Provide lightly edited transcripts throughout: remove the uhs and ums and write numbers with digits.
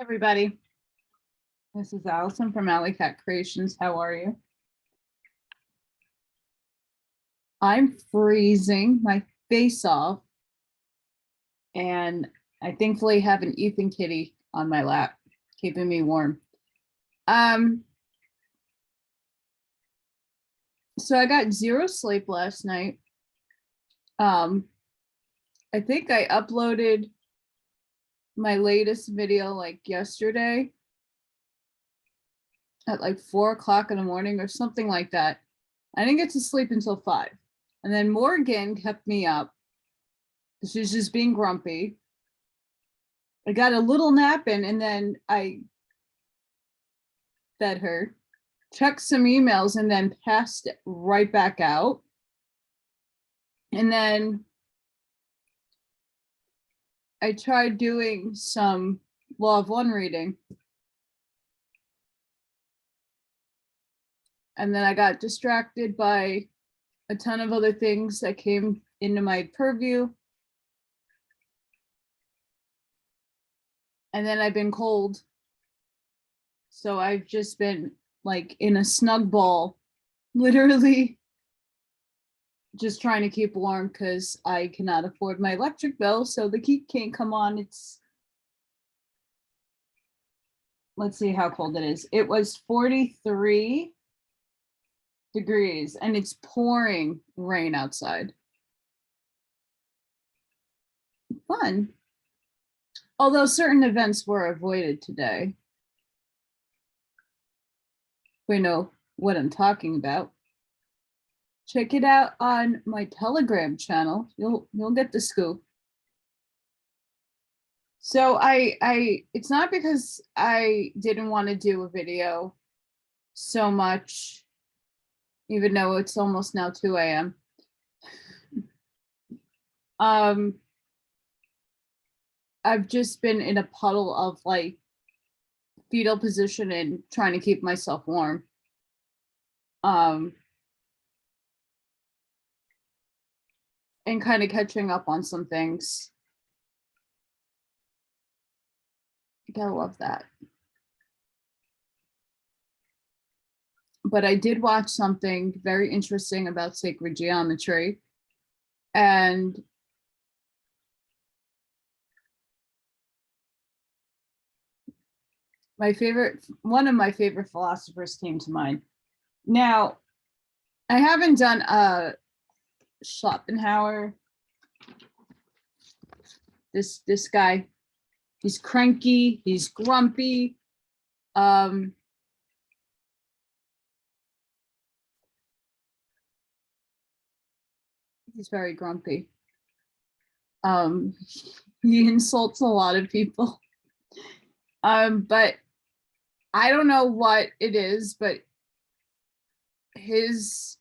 Everybody, this is Allison from Alley Cat Creations. How are you? I'm freezing my face off, and I thankfully have an Ethan kitty on my lap, keeping me warm. So I got zero sleep last night. I think I uploaded my latest video like yesterday at like 4 o'clock in the morning or something like that. I didn't get to sleep until 5. And then Morgan kept me up. She's just being grumpy. I got a little nap in, and then I fed her, checked some emails, and then passed it right back out. And then I tried doing some Law of One reading. And then I got distracted by a ton of other things that came into my purview. And then I've been cold. So I've just been like in a snug ball, literally just trying to keep warm because I cannot afford my electric bill. So the heat can't come on. Let's see how cold it is. It was 43 degrees and it's pouring rain outside. Fun. Although certain events were avoided today. We know what I'm talking about. Check it out on my Telegram channel. You'll get the scoop. So it's not because I didn't want to do a video so much, even though it's almost now 2 a.m. I've just been in a puddle of like fetal position and trying to keep myself warm. And kind of catching up on some things. You gotta love that. But I did watch something very interesting about sacred geometry. And one of my favorite philosophers came to mind. Now, I haven't done a Schopenhauer. This guy, he's cranky, he's grumpy. He's very grumpy. He insults a lot of people. But I don't know what it is, but his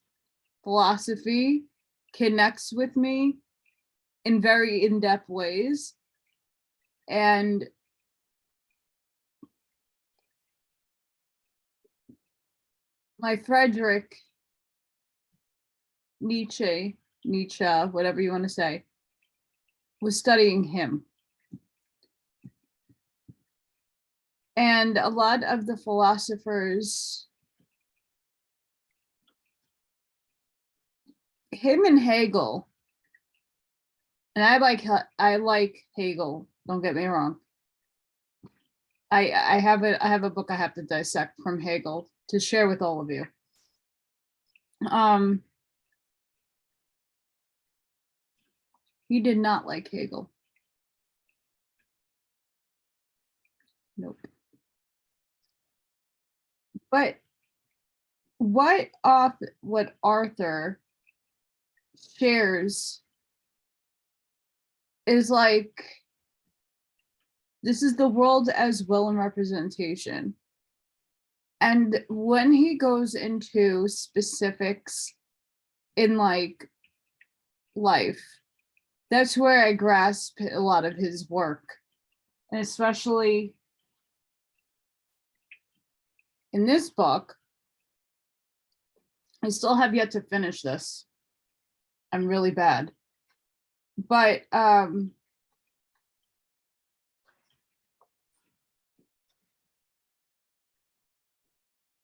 philosophy connects with me in very in-depth ways. And my Friedrich Nietzsche, whatever you want to say, was studying him. And a lot of the philosophers, him and Hegel, and I like Hegel, don't get me wrong. I have a book I have to dissect from Hegel to share with all of you. He did not like Hegel. Nope. But what Arthur shares is like, this is the world as will and representation. And when he goes into specifics in like life, that's where I grasp a lot of his work. And especially in this book, I still have yet to finish this. I'm really bad. But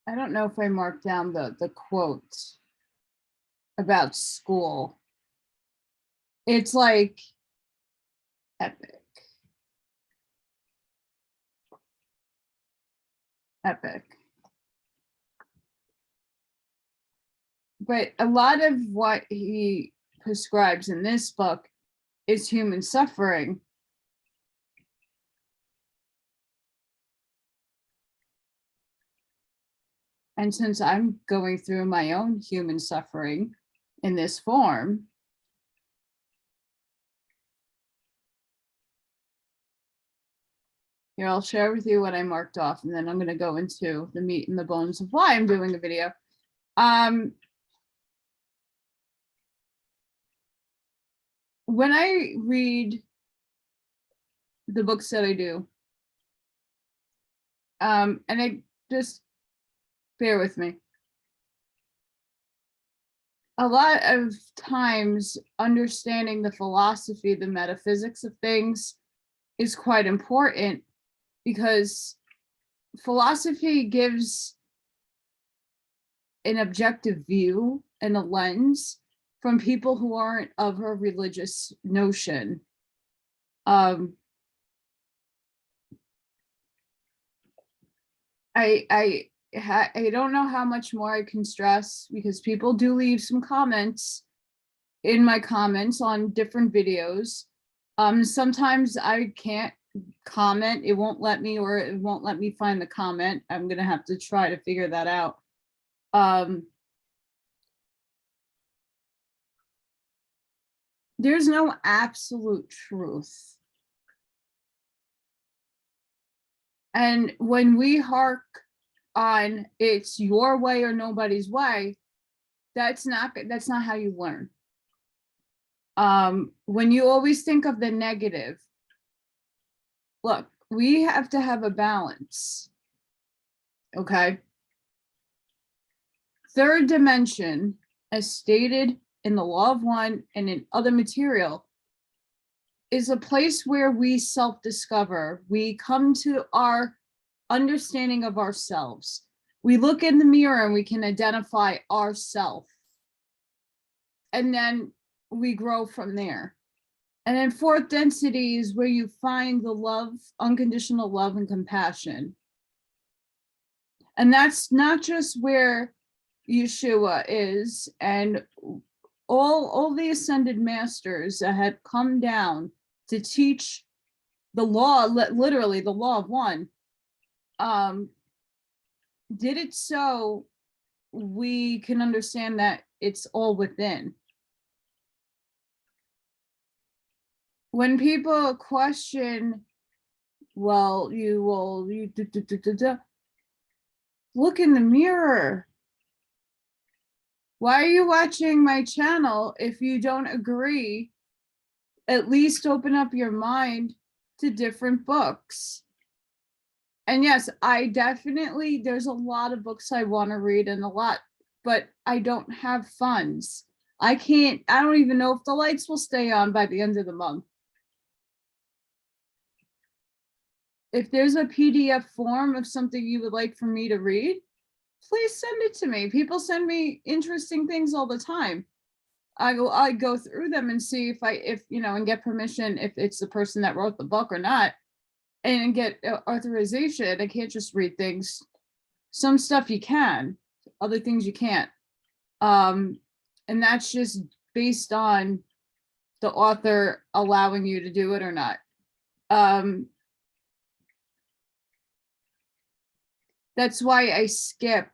I don't know if I marked down the quote about school. It's like epic. Epic. But a lot of what he prescribes in this book is human suffering. And since I'm going through my own human suffering in this form, here, I'll share with you what I marked off, and then I'm going to go into the meat and the bones of why I'm doing a video. When I read the books that I do, and I just bear with me. A lot of times understanding the philosophy, the metaphysics of things is quite important, because philosophy gives an objective view and a lens from people who aren't of a religious notion. I don't know how much more I can stress, because people do leave some comments in my comments on different videos. Sometimes I can't comment, it won't let me, or it won't let me find the comment. I'm gonna have to try to figure that out. There's no absolute truth. And when we hark on it's your way or nobody's way, that's not how you learn. When you always think of the negative, look, we have to have a balance. Okay. Third dimension, as stated in the Law of One and in other material, is a place where we self-discover. We come to our understanding of ourselves. We look in the mirror and we can identify ourself. And then we grow from there. And then fourth density is where you find the love, unconditional love and compassion. And that's not just where Yeshua is, and all the ascended masters that had come down to teach the law, literally the Law of One, did it so we can understand that it's all within. When people question, well, look in the mirror. Why are you watching my channel if you don't agree? At least open up your mind to different books. And yes, I definitely, there's a lot of books I want to read and a lot, but I don't have funds. I don't even know if the lights will stay on by the end of the month. If there's a PDF form of something you would like for me to read, please send it to me. People send me interesting things all the time. I go through them and see if and get permission if it's the person that wrote the book or not, and get authorization. I can't just read things. Some stuff you can, other things you can't. And that's just based on the author allowing you to do it or not. That's why I skip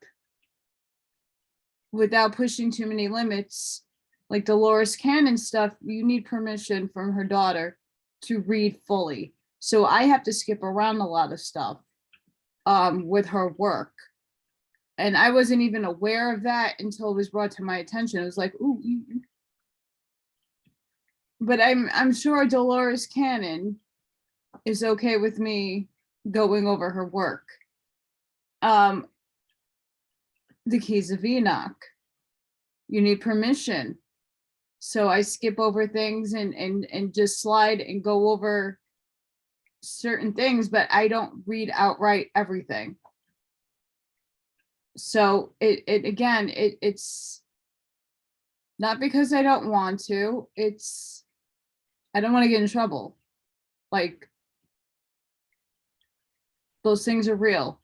without pushing too many limits. Like Dolores Cannon stuff, you need permission from her daughter to read fully. So I have to skip around a lot of stuff with her work. And I wasn't even aware of that until it was brought to my attention. It was like, ooh. But I'm sure Dolores Cannon is okay with me going over her work. The Keys of Enoch, you need permission. So I skip over things and just slide and go over certain things, but I don't read outright everything. So it's not because I don't want to, it's I don't want to get in trouble. Like, those things are real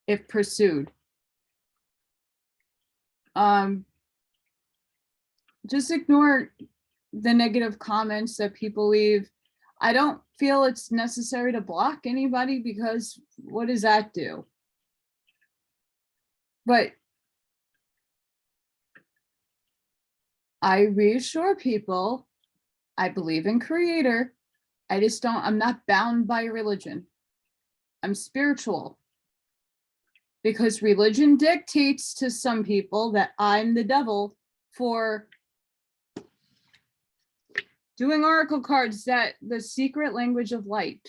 if pursued. Um, just ignore the negative comments that people leave. I don't feel it's necessary to block anybody, because what does that do? But I reassure people, I believe in Creator. I'm not bound by religion. I'm spiritual, because religion dictates to some people that I'm the devil for doing oracle cards, that the secret language of light.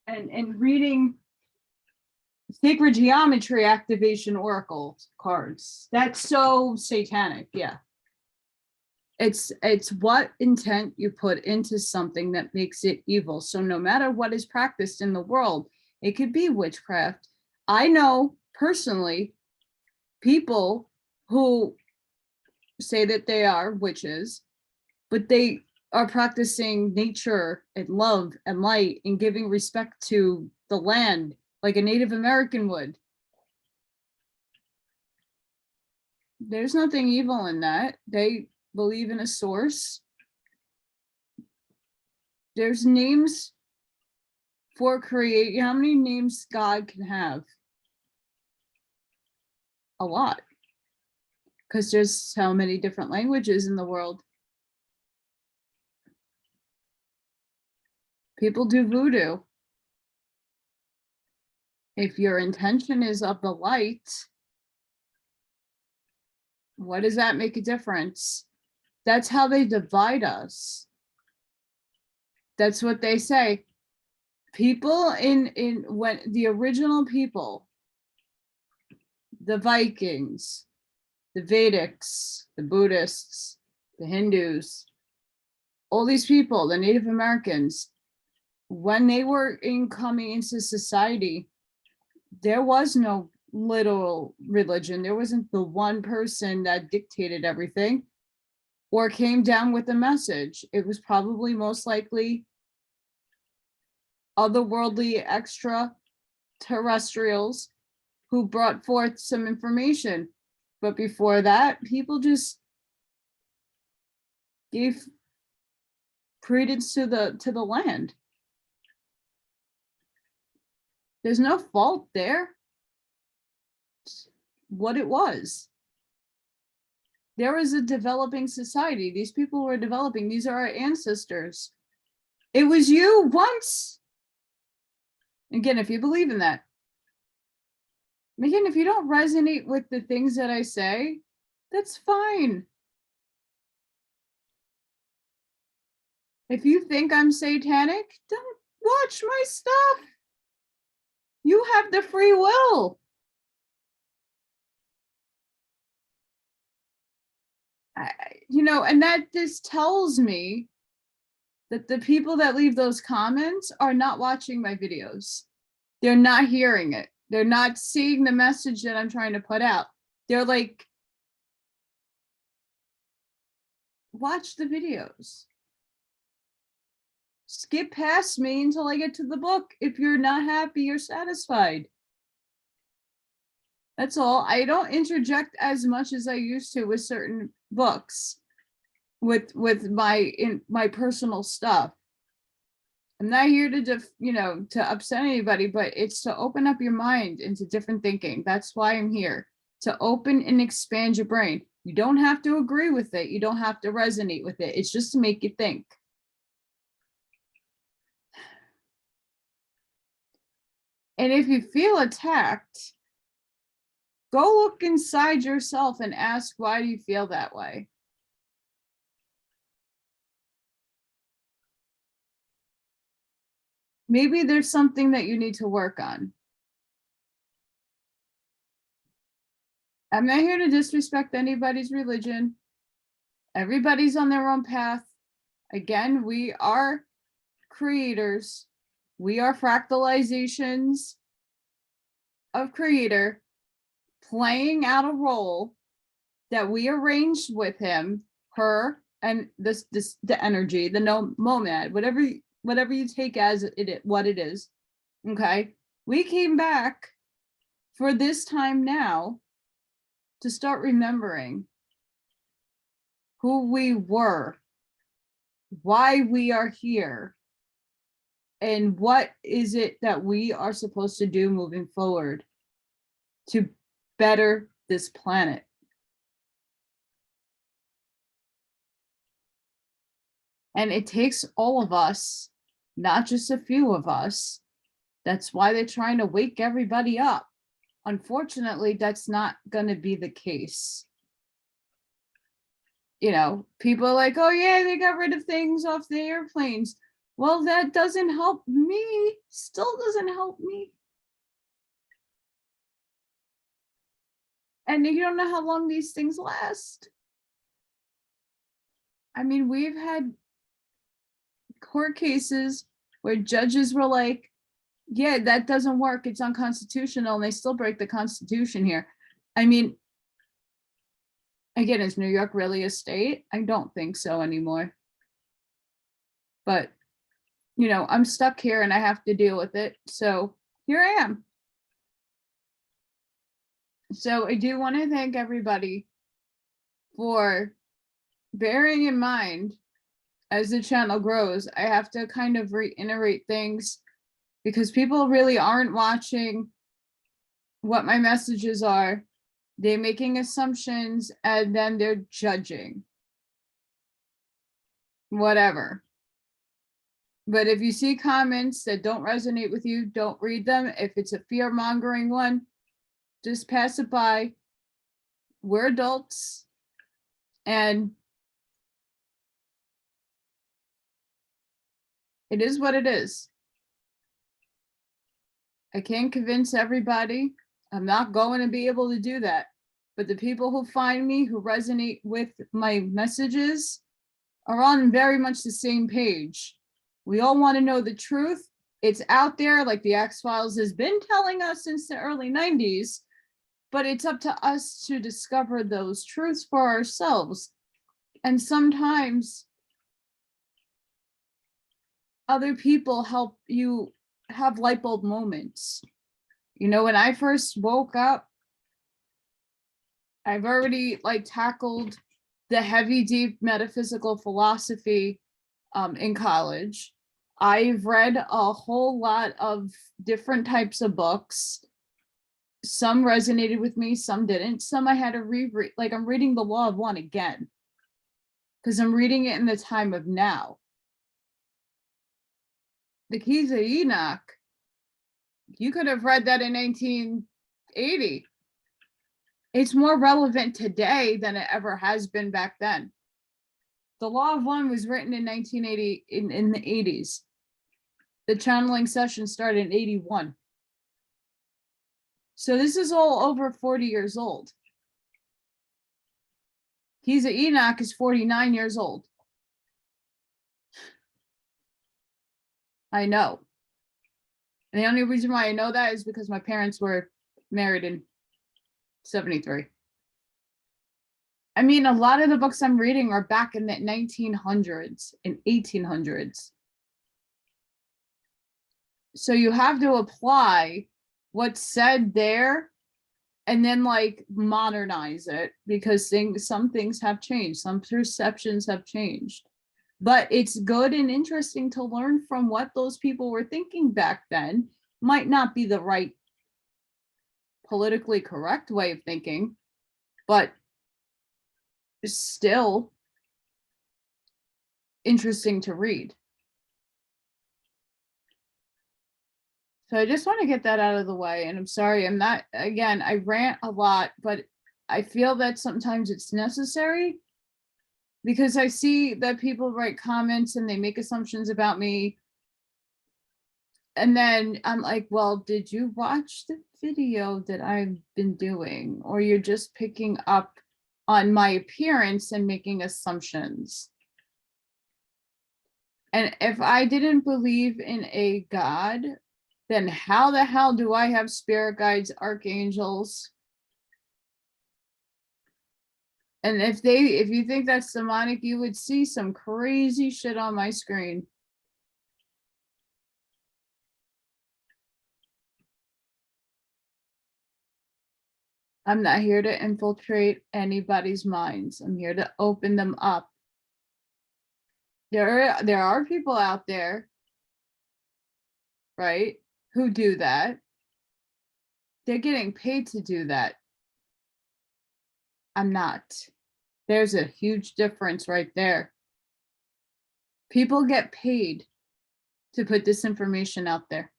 And reading sacred geometry activation oracle cards. That's so satanic. Yeah. It's what intent you put into something that makes it evil. So no matter what is practiced in the world, it could be witchcraft. I know personally people who say that they are witches, but they are practicing nature and love and light and giving respect to the land like a Native American would. There's nothing evil in that. They believe in a source. There's names for create. How many names God can have? A lot. Because there's so many different languages in the world. People do voodoo. If your intention is of the light, what does that make a difference? That's how they divide us. That's what they say. People in when the original people, the Vikings, the Vedics, the Buddhists, the Hindus, all these people, the Native Americans, when they were coming into society, there was no literal religion. There wasn't the one person that dictated everything or came down with a message. It was probably most likely otherworldly extraterrestrials who brought forth some information. But before that, people just gave credence to the land. There's no fault there. It's what it was. There was a developing society. These people were developing. These are our ancestors. It was you once. Again, if you believe in that. Again, if you don't resonate with the things that I say, that's fine. If you think I'm satanic, don't watch my stuff. You have the free will. And that just tells me that the people that leave those comments are not watching my videos. They're not hearing it. They're not seeing the message that I'm trying to put out. They're like, watch the videos. Skip past me until I get to the book if you're not happy or satisfied. That's all. I don't interject as much as I used to with certain books, with my personal stuff. I'm not here to upset anybody, but it's to open up your mind into different thinking. That's why I'm here, to open and expand your brain. You don't have to agree with it. You don't have to resonate with it. It's just to make you think. And if you feel attacked, go look inside yourself and ask, why do you feel that way? Maybe there's something that you need to work on. I'm not here to disrespect anybody's religion. Everybody's on their own path. Again, we are creators. We are fractalizations of creator playing out a role that we arranged with him, her, and the energy, the no moment, whatever you take as it what it is. Okay. We came back for this time now to start remembering who we were, why we are here, and what is it that we are supposed to do moving forward to better this planet. And it takes all of us, not just a few of us. That's why they're trying to wake everybody up. Unfortunately, that's not going to be the case. You know, people are like, oh yeah, they got rid of things off the airplanes. Well, that doesn't help me. Still doesn't help me. And you don't know how long these things last. I mean, we've had court cases where judges were like, yeah, that doesn't work. It's unconstitutional. And they still break the Constitution here. I mean, again, is New York really a state? I don't think so anymore. But, you know, I'm stuck here and I have to deal with it. So here I am. So I do want to thank everybody for bearing in mind as the channel grows. I have to kind of reiterate things because people really aren't watching what my messages are. They're making assumptions and then they're judging. Whatever. But if you see comments that don't resonate with you, don't read them. If it's a fear-mongering one, just pass it by. We're adults. And it is what it is. I can't convince everybody. I'm not going to be able to do that. But the people who find me, who resonate with my messages, are on very much the same page. We all want to know the truth. It's out there, like the X-Files has been telling us since the early 90s, but it's up to us to discover those truths for ourselves. And sometimes other people help you have light bulb moments. You know, when I first woke up, I've already like tackled the heavy, deep metaphysical philosophy in college. I've read a whole lot of different types of books. Some resonated with me, some didn't. Some I had to reread. Like I'm reading The Law of One again because I'm reading it in the time of now. The Keys of Enoch, you could have read that in 1980. It's more relevant today than it ever has been back then. The Law of One was written in 1980, in the 80s. The channeling session started in 81. So this is all over 40 years old. Keys of Enoch is 49 years old. I know. And the only reason why I know that is because my parents were married in 73. I mean, a lot of the books I'm reading are back in the 1900s and 1800s. So you have to apply what's said there and then like modernize it because some things have changed, some perceptions have changed. But it's good and interesting to learn from what those people were thinking back then. Might not be the right politically correct way of thinking, but still interesting to read. So I just want to get that out of the way. And I'm sorry, I'm not, again, I rant a lot, but I feel that sometimes it's necessary because I see that people write comments and they make assumptions about me. And then I'm like, well, did you watch the video that I've been doing? Or you're just picking up on my appearance and making assumptions? And if I didn't believe in a God, then how the hell do I have spirit guides, archangels? And if you think that's demonic, you would see some crazy shit on my screen. I'm not here to infiltrate anybody's minds. I'm here to open them up. There are people out there, right, who do that. They're getting paid to do that. I'm not. There's a huge difference right there. People get paid to put this information out there.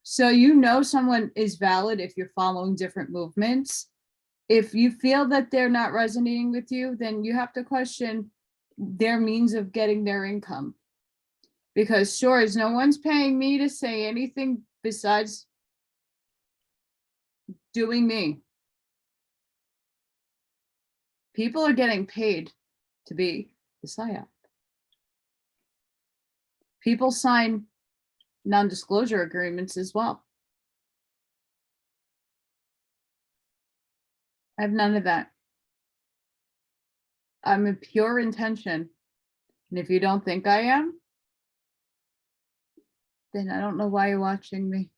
So you know someone is valid if you're following different movements. If you feel that they're not resonating with you, then you have to question their means of getting their income. Because sure as no one's paying me to say anything besides doing me. People are getting paid to be the psyop. People sign non-disclosure agreements as well. I have none of that. I'm a pure intention. And if you don't think I am, then I don't know why you're watching me.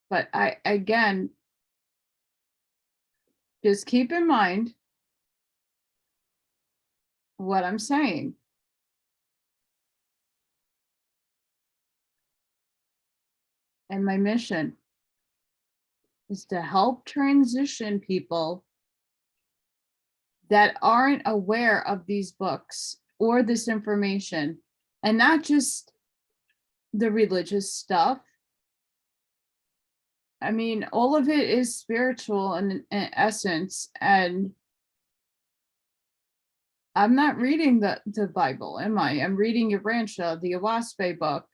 But again, just keep in mind what I'm saying. And my mission is to help transition people that aren't aware of these books or this information, and not just the religious stuff. I mean, all of it is spiritual in essence, and I'm not reading the Bible, am I? I'm reading Urantia, the Awaspe book.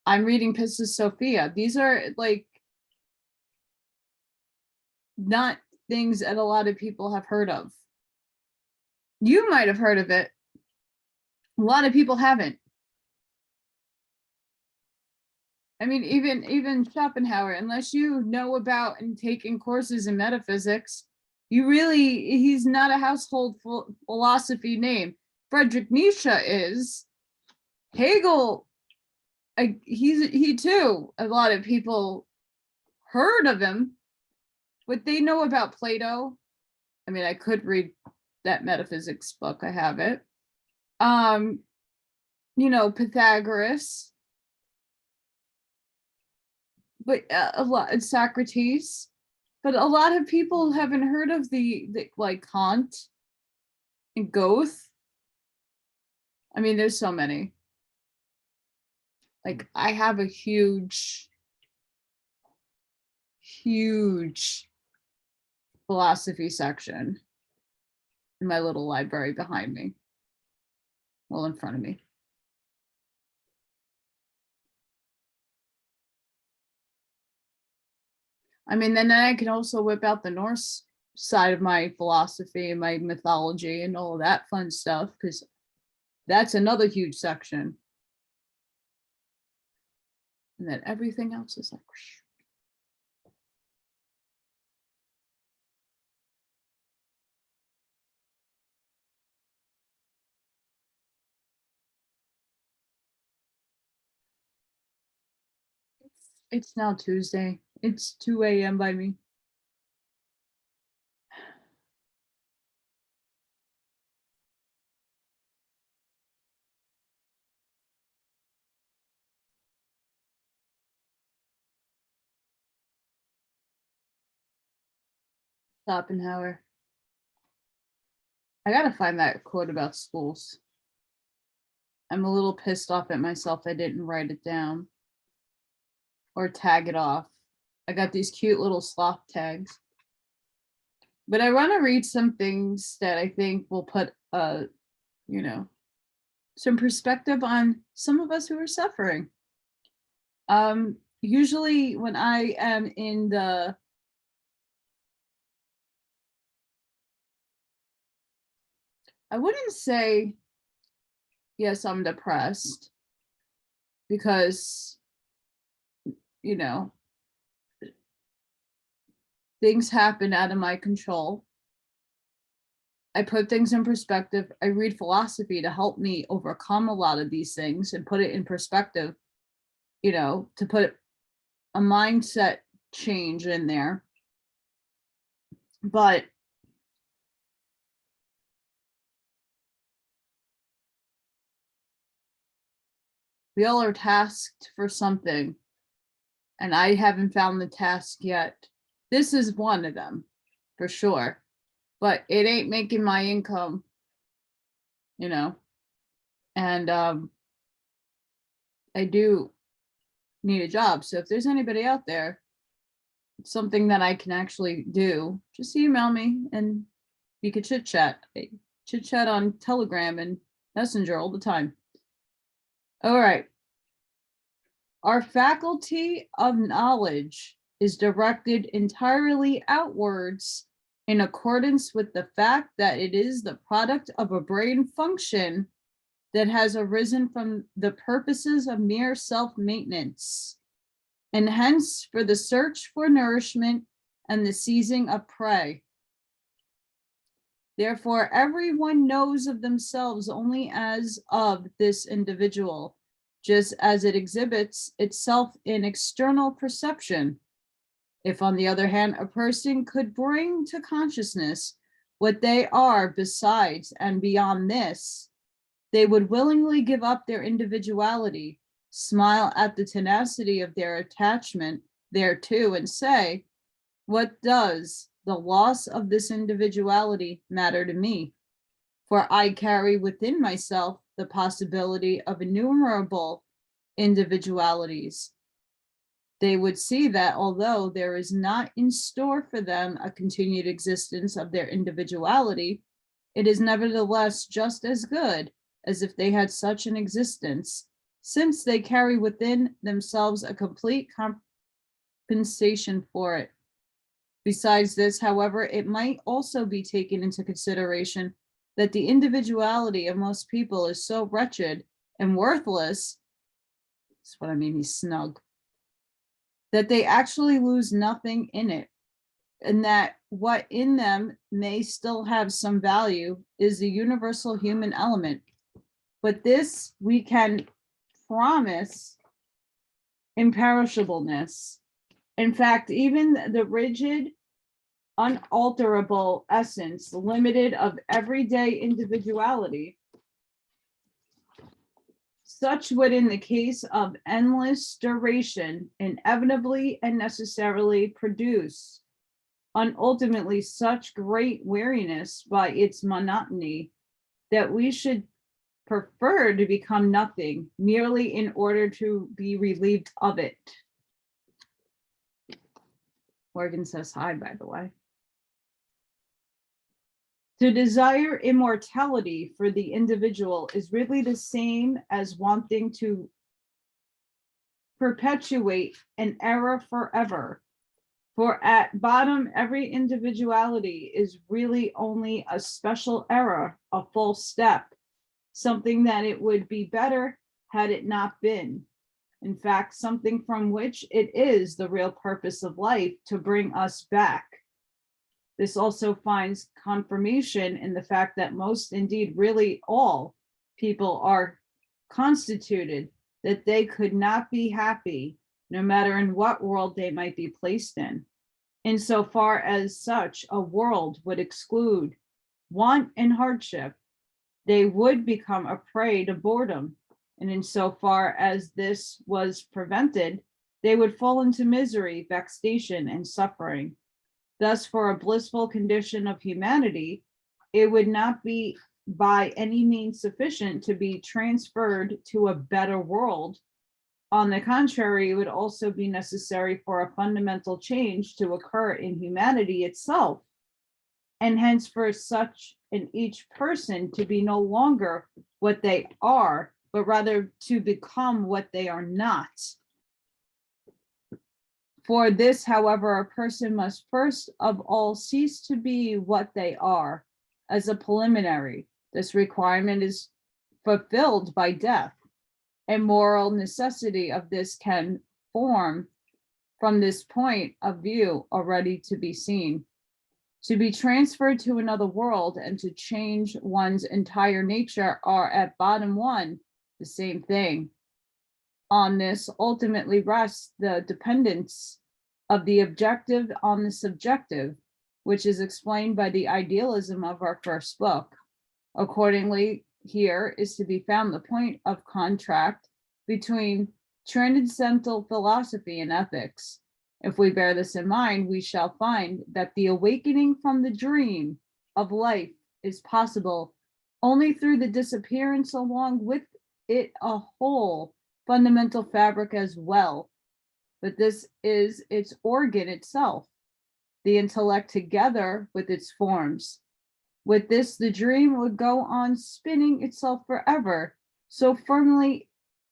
I'm reading Pistis Sophia. These are like not things that a lot of people have heard of. You might have heard of it. A lot of people haven't. I mean, even Schopenhauer, unless you know about and taking courses in metaphysics, he's not a household philosophy name. Friedrich Nietzsche is. Hegel, he too. A lot of people heard of him, but they know about Plato. I mean, I could read that metaphysics book. I have it. Pythagoras, but a lot, Socrates, but a lot of people haven't heard of the like Kant and Goethe. I mean, there's so many. Like, I have a huge philosophy section in my little library behind me, well, in front of me. I mean, then I can also whip out the Norse side of my philosophy and my mythology and all of that fun stuff, because that's another huge section. And then everything else is like, whoosh. It's now Tuesday. It's 2 a.m. by me. Schopenhauer. I gotta find that quote about schools. I'm a little pissed off at myself I didn't write it down or tag it off. I got these cute little sloth tags. But I want to read some things that I think will put some perspective on some of us who are suffering. Usually when I am in the I wouldn't say, yes, I'm depressed, because, you know, things happen out of my control. I put things in perspective. I read philosophy to help me overcome a lot of these things and put it in perspective, to put a mindset change in there. But we all are tasked for something, and I haven't found the task yet. This is one of them, for sure, but it ain't making my income, and I do need a job. So if there's anybody out there, something that I can actually do, just email me and we could chit chat. I chit chat on Telegram and Messenger all the time. All right. Our faculty of knowledge is directed entirely outwards in accordance with the fact that it is the product of a brain function that has arisen from the purposes of mere self-maintenance, and hence for the search for nourishment and the seizing of prey. Therefore, everyone knows of themselves only as of this individual, just as it exhibits itself in external perception. If, on the other hand, a person could bring to consciousness what they are besides and beyond this, they would willingly give up their individuality, smile at the tenacity of their attachment thereto, and say, what does the loss of this individuality matter to me? For I carry within myself the possibility of innumerable individualities. They would see that although there is not in store for them a continued existence of their individuality, it is nevertheless just as good as if they had such an existence, since they carry within themselves a complete compensation for it. Besides this, however, it might also be taken into consideration that the individuality of most people is so wretched and worthless, that's what I mean, he's snug, that they actually lose nothing in it, and that what in them may still have some value is the universal human element. But this we can promise imperishableness. In fact, even the rigid, unalterable essence, limited of everyday individuality, such would in the case of endless duration inevitably and necessarily produce ultimately such great weariness by its monotony that we should prefer to become nothing merely in order to be relieved of it. Morgan says hi, by the way. To desire immortality for the individual is really the same as wanting to perpetuate an error forever. For at bottom, every individuality is really only a special error, a false step, something that it would be better had it not been. In fact, something from which it is the real purpose of life to bring us back. This also finds confirmation in the fact that most, indeed really all, people are constituted that they could not be happy no matter in what world they might be placed in. Insofar as such a world would exclude want and hardship, they would become a prey to boredom. And insofar as this was prevented, they would fall into misery, vexation, and suffering. Thus, for a blissful condition of humanity, it would not be by any means sufficient to be transferred to a better world. On the contrary, it would also be necessary for a fundamental change to occur in humanity itself, and hence for such in each person to be no longer what they are, but rather to become what they are not. For this, however, a person must first of all cease to be what they are as a preliminary, This requirement is fulfilled by death. A moral necessity of this can form from this point of view already to be seen. To be transferred to another world and to change one's entire nature are at bottom one the same thing. On this ultimately rests the dependence of the objective on the subjective, which is explained by the idealism of our first book. Accordingly, here is to be found the point of contract between transcendental philosophy and ethics. If we bear this in mind, we shall find that the awakening from the dream of life is possible only through the disappearance along with it a whole fundamental fabric as well. But this is its organ itself, the intellect together with its forms. With this, the dream would go on spinning itself forever. So firmly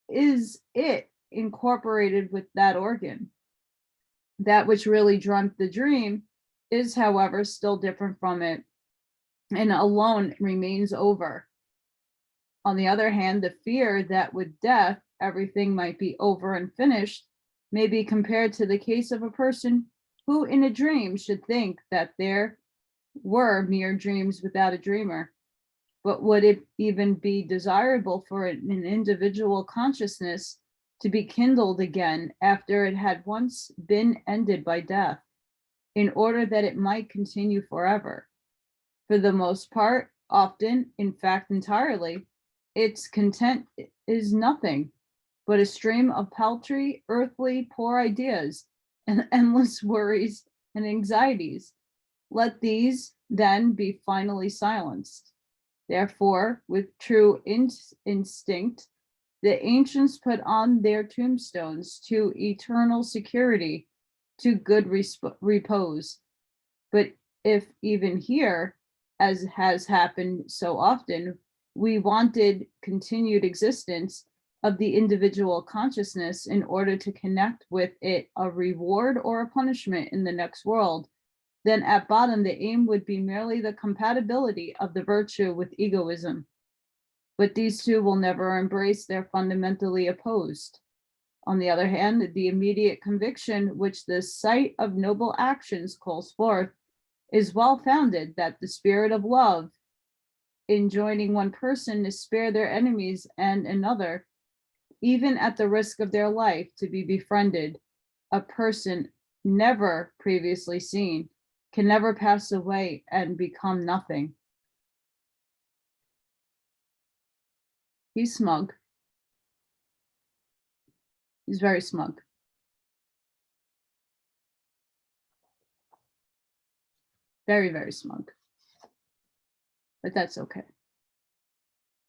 is it incorporated with that organ. That which really dreamt the dream is, however, still different from it and alone remains over. On the other hand, the fear that with death everything might be over and finished may be compared to the case of a person who in a dream should think that there were mere dreams without a dreamer. But would it even be desirable for an individual consciousness to be kindled again after it had once been ended by death, in order that it might continue forever? For the most part, often, in fact entirely, its content is nothing but a stream of paltry, earthly, poor ideas and endless worries and anxieties. Let these then be finally silenced. Therefore, with true instinct, the ancients put on their tombstones to eternal security, to good repose. But if even here, as has happened so often, we wanted continued existence of the individual consciousness in order to connect with it a reward or a punishment in the next world, then at bottom the aim would be merely the compatibility of the virtue with egoism. But these two will never embrace, they're fundamentally opposed. On the other hand, the immediate conviction which the sight of noble actions calls forth is well founded that the spirit of love, enjoining one person to spare their enemies and another, even at the risk of their life, to be befriended, a person never previously seen, can never pass away and become nothing. He's smug. He's very smug. Very, very smug. But that's okay.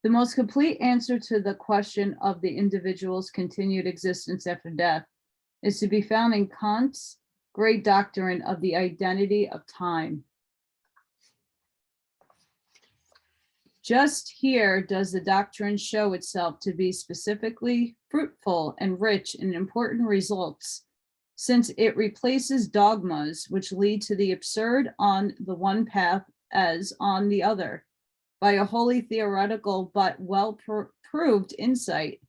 The most complete answer to the question of the individual's continued existence after death is to be found in Kant's great doctrine of the identity of time. Just here does the doctrine show itself to be specifically fruitful and rich in important results, since it replaces dogmas which lead to the absurd on the one path as on the other, by a wholly theoretical but well-proved insight,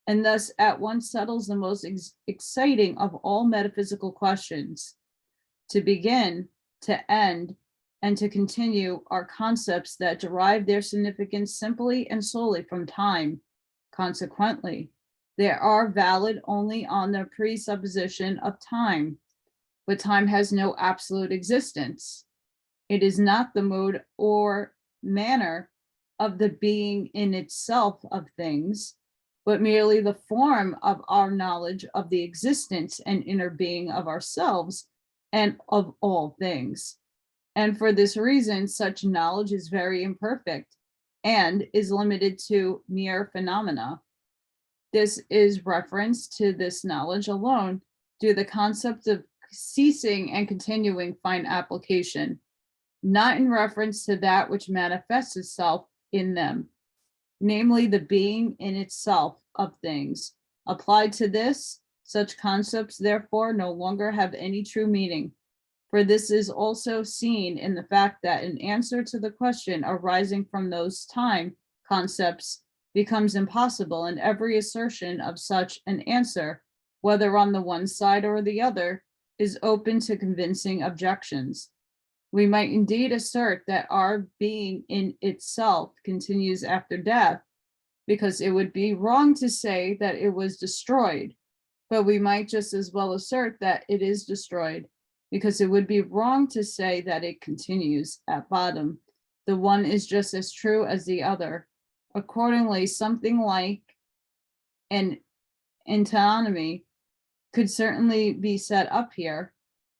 and thus at once settles the most exciting of all metaphysical questions. To begin, to end, and to continue are concepts that derive their significance simply and solely from time. Consequently, they are valid only on the presupposition of time, but time has no absolute existence. It is not the mode or manner of the being in itself of things, but merely the form of our knowledge of the existence and inner being of ourselves and of all things. And for this reason, such knowledge is very imperfect and is limited to mere phenomena. This is reference to this knowledge alone do the concept of ceasing and continuing find application, not in reference to that which manifests itself in them, namely the being in itself of things. Applied to this, such concepts therefore no longer have any true meaning, For this is also seen in the fact that an answer to the question arising from those time concepts becomes impossible, and every assertion of such an answer, whether on the one side or the other, is open to convincing objections. We might indeed assert that our being in itself continues after death, because it would be wrong to say that it was destroyed, but we might just as well assert that it is destroyed, because it would be wrong to say that it continues at bottom. The one is just as true as the other. Accordingly, something like an antinomy could certainly be set up here,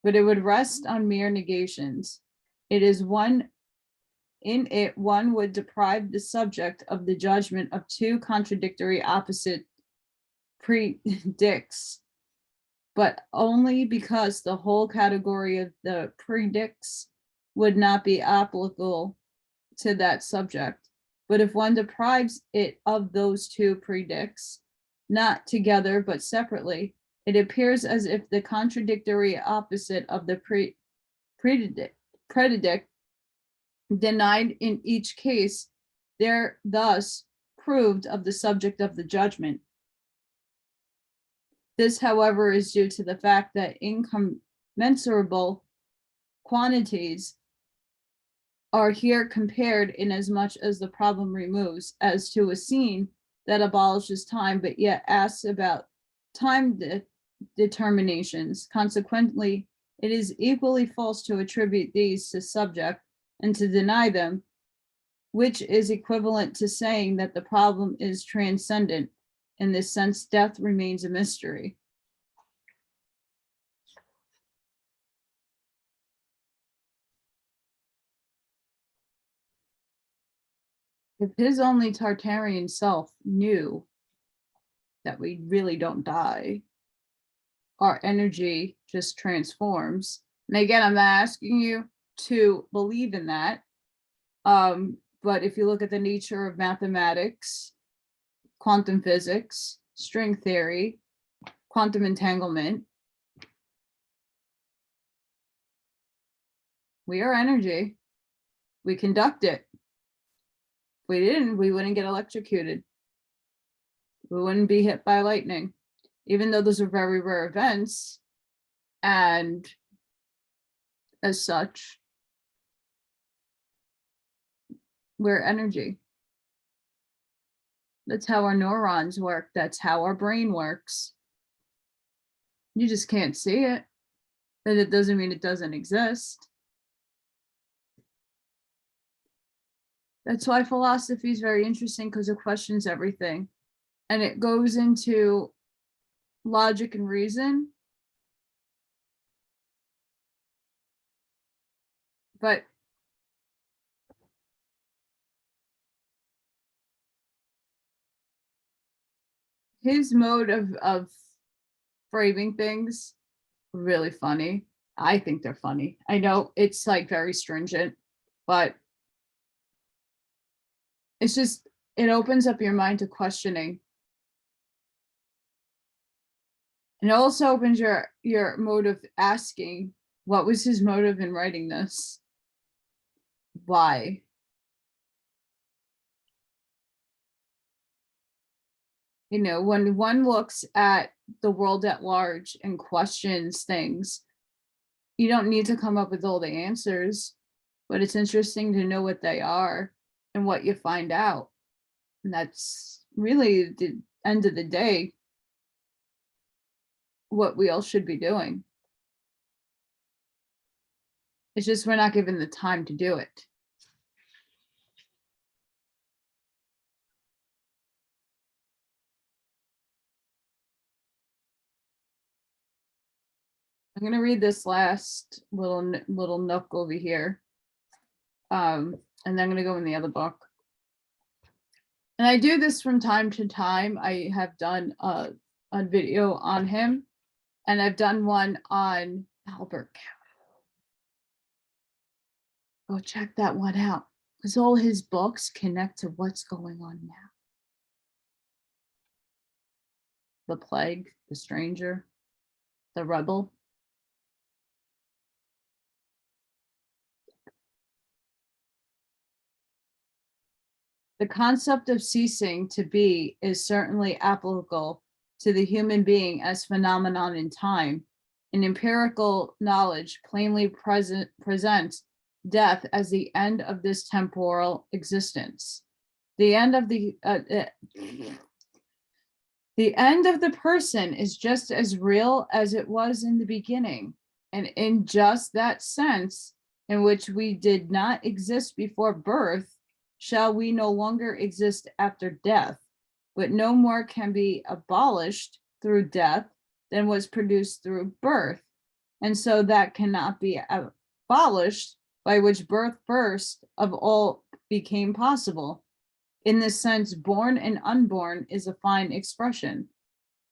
but it would rest on mere negations. It is one in it one would deprive the subject of the judgment of two contradictory opposite predicts, but only because the whole category of the predicts would not be applicable to that subject. But if one deprives it of those two predicts, not together but separately, it appears as if the contradictory opposite of the predict denied in each case, they're thus proved of the subject of the judgment. This, however, is due to the fact that incommensurable quantities are here compared, in as much as the problem removes as to a scene that abolishes time, but yet asks about time determinations. Consequently, it is equally false to attribute these to subject and to deny them, which is equivalent to saying that the problem is transcendent. In this sense, death remains a mystery. If his only Tartarian self knew that we really don't die, our energy just transforms. And again, I'm not asking you to believe in that. But if you look at the nature of mathematics, quantum physics, string theory, quantum entanglement, we are energy. We conduct it. If we didn't, we wouldn't get electrocuted. We wouldn't be hit by lightning, even though those are very rare events. And as such, we're energy. That's how our neurons work. That's how our brain works. You just can't see it. But it doesn't mean it doesn't exist. That's why philosophy is very interesting, because it questions everything. And it goes into logic and reason. But his mode of framing things, really funny. I think they're funny. I know it's like very stringent, but it's just, it opens up your mind to questioning. And it also opens your mode of asking, what was his motive in writing this? Why? You know, when one looks at the world at large and questions things, you don't need to come up with all the answers, but it's interesting to know what they are and what you find out. And that's really the end of the day, what we all should be doing. It's just we're not given the time to do it. I'm going to read this last little nook over here. And then I'm going to go in the other book. And I do this from time to time. I have done a video on him, and I've done one on Albert Camus. Go check that one out, because all his books connect to what's going on now. The Plague, The Stranger, The Rebel. The concept of ceasing to be is certainly applicable to the human being as phenomenon in time. And empirical knowledge plainly presents death as the end of this temporal existence. The end of the person is just as real as it was in the beginning. And in just that sense in which we did not exist before birth, shall we no longer exist after death, but no more can be abolished through death than was produced through birth. And so that cannot be abolished, by which birth first of all became possible. In this sense, born and unborn is a fine expression.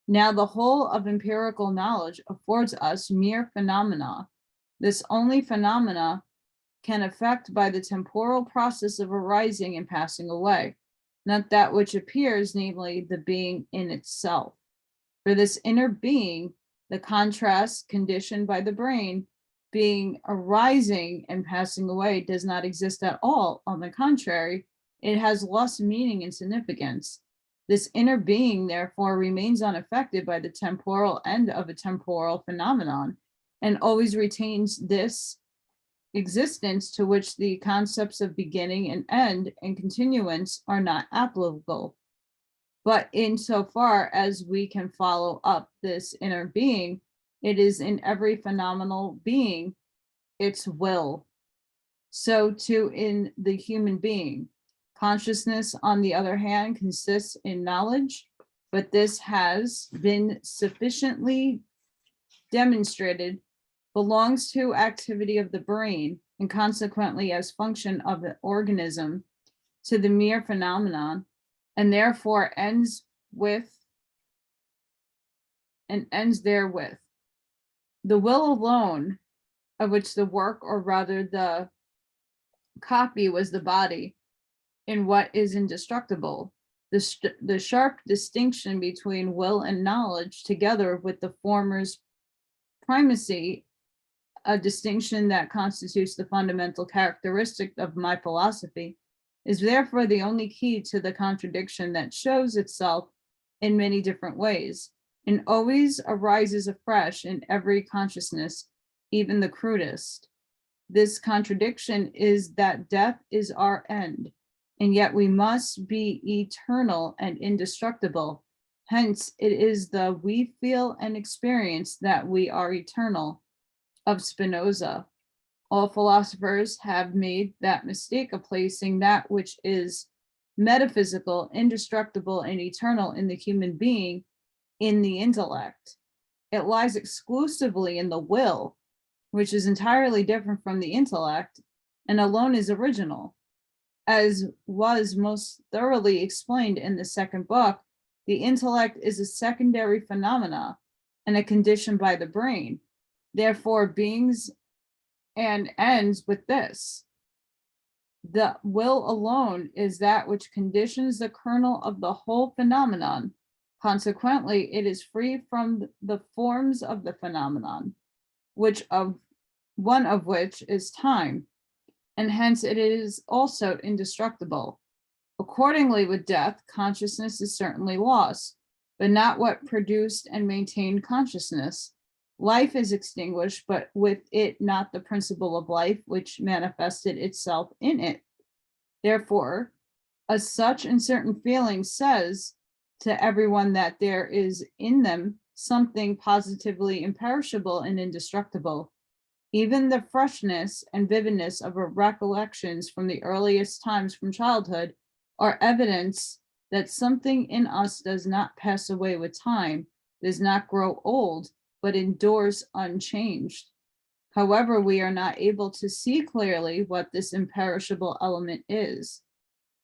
Now the whole of empirical knowledge affords us mere phenomena. This only phenomena can affect by the temporal process of arising and passing away, not that which appears, namely the being in itself. For this inner being, the contrast conditioned by the brain, being arising and passing away, does not exist at all. On the contrary, it has lost meaning and significance. This inner being, therefore, remains unaffected by the temporal end of a temporal phenomenon, and always retains this existence to which the concepts of beginning and end and continuance are not applicable. But insofar as we can follow up this inner being, it is in every phenomenal being its will. So too in the human being. Consciousness, on the other hand, consists in knowledge, but this has been sufficiently demonstrated, belongs to activity of the brain, and consequently as function of the organism to the mere phenomenon, and therefore ends therewith. The will alone, of which the work, or rather the copy, was the body, in what is indestructible. The sharp distinction between will and knowledge, together with the former's primacy, a distinction that constitutes the fundamental characteristic of my philosophy, is therefore the only key to the contradiction that shows itself in many different ways, and always arises afresh in every consciousness, even the crudest. This contradiction is that death is our end, and yet we must be eternal and indestructible. Hence, it is the we feel and experience that we are eternal of Spinoza. All philosophers have made that mistake of placing that which is metaphysical, indestructible, and eternal in the human being in the intellect. It lies exclusively in the will, which is entirely different from the intellect, and alone is original. As was most thoroughly explained in the second book, the intellect is a secondary phenomena and a condition by the brain. Therefore, beings and ends with this. The will alone is that which conditions the kernel of the whole phenomenon. Consequently, it is free from the forms of the phenomenon, one of which is time, and hence it is also indestructible. Accordingly, with death, consciousness is certainly lost, but not what produced and maintained consciousness. Life is extinguished, but with it not the principle of life which manifested itself in it. Therefore, as such in certain feelings says to everyone that there is in them something positively imperishable and indestructible. Even the freshness and vividness of our recollections from the earliest times from childhood are evidence that something in us does not pass away with time, does not grow old, but endures unchanged. However, we are not able to see clearly what this imperishable element is.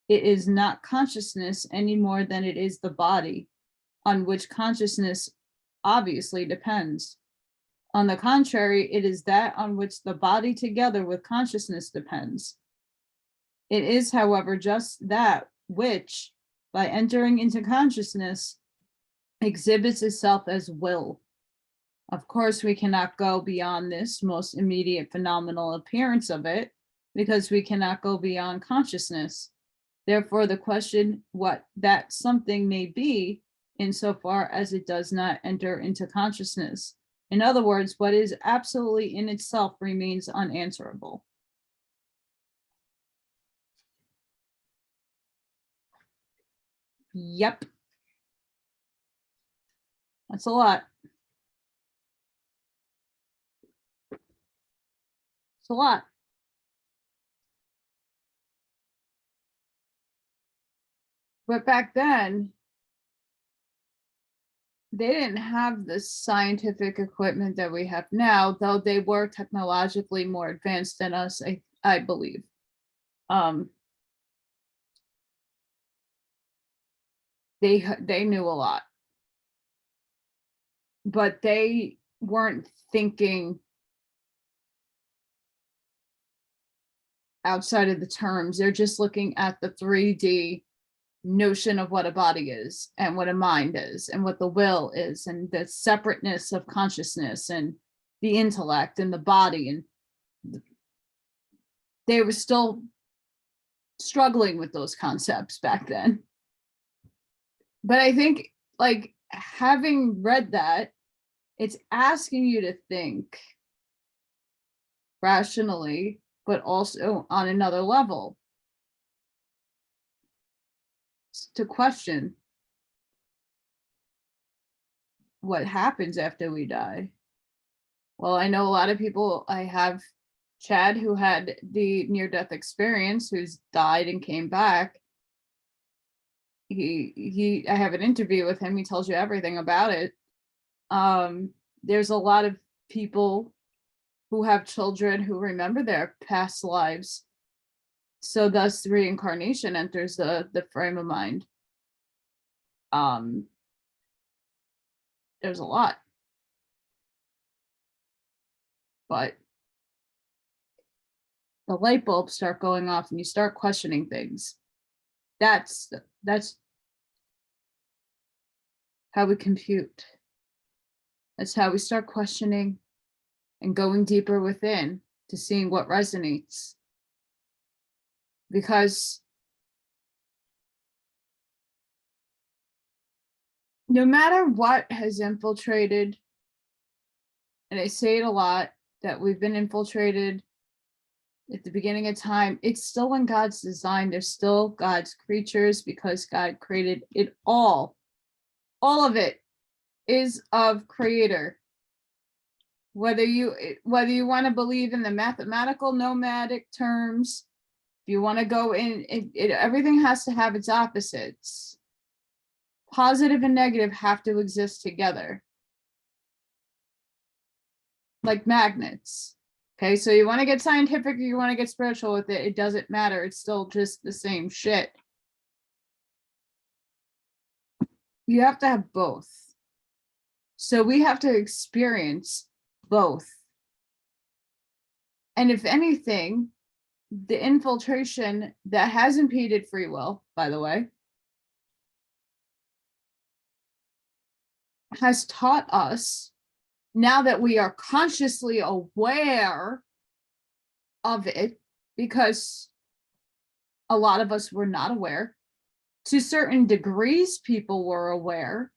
It is not consciousness any more than it is the body, on which consciousness obviously depends. On the contrary, it is that on which the body together with consciousness depends. It is, however, just that which, by entering into consciousness, exhibits itself as will. Of course, we cannot go beyond this most immediate phenomenal appearance of it, because we cannot go beyond consciousness. Therefore, the question what that something may be, insofar as it does not enter into consciousness. In other words, what is absolutely in itself remains unanswerable. Yep. That's a lot. It's a lot. But back then, they didn't have the scientific equipment that we have now, though they were technologically more advanced than us, I believe. They knew a lot, but they weren't thinking outside of the terms. They're just looking at the 3D notion of what a body is and what a mind is and what the will is and the separateness of consciousness and the intellect and the body. And they were still struggling with those concepts back then. But I think, like, having read that, it's asking you to think rationally, but also on another level, to question what happens after we die. Well, I know a lot of people. I have Chad, who had the near-death experience, who's died and came back. I have an interview with him. He tells you everything about it. There's a lot of people who have children who remember their past lives. So thus reincarnation enters the frame of mind. There's a lot. But the light bulbs start going off and you start questioning things. That's how we compute. That's how we start questioning and going deeper within to seeing what resonates. Because no matter what has infiltrated, and I say it a lot, that we've been infiltrated at the beginning of time, it's still in God's design. They're still God's creatures because God created it all. All of it is of creator. Whether you want to believe in the mathematical nomadic terms, if you want to go in, everything has to have its opposites. Positive and negative have to exist together, like magnets. Okay, so you want to get scientific or you want to get spiritual with it, it doesn't matter. It's still just the same shit. You have to have both. So we have to experience both. And if anything, the infiltration that has impeded free will, by the way, has taught us, now that we are consciously aware of it, because a lot of us were not aware. To certain degrees, people were aware,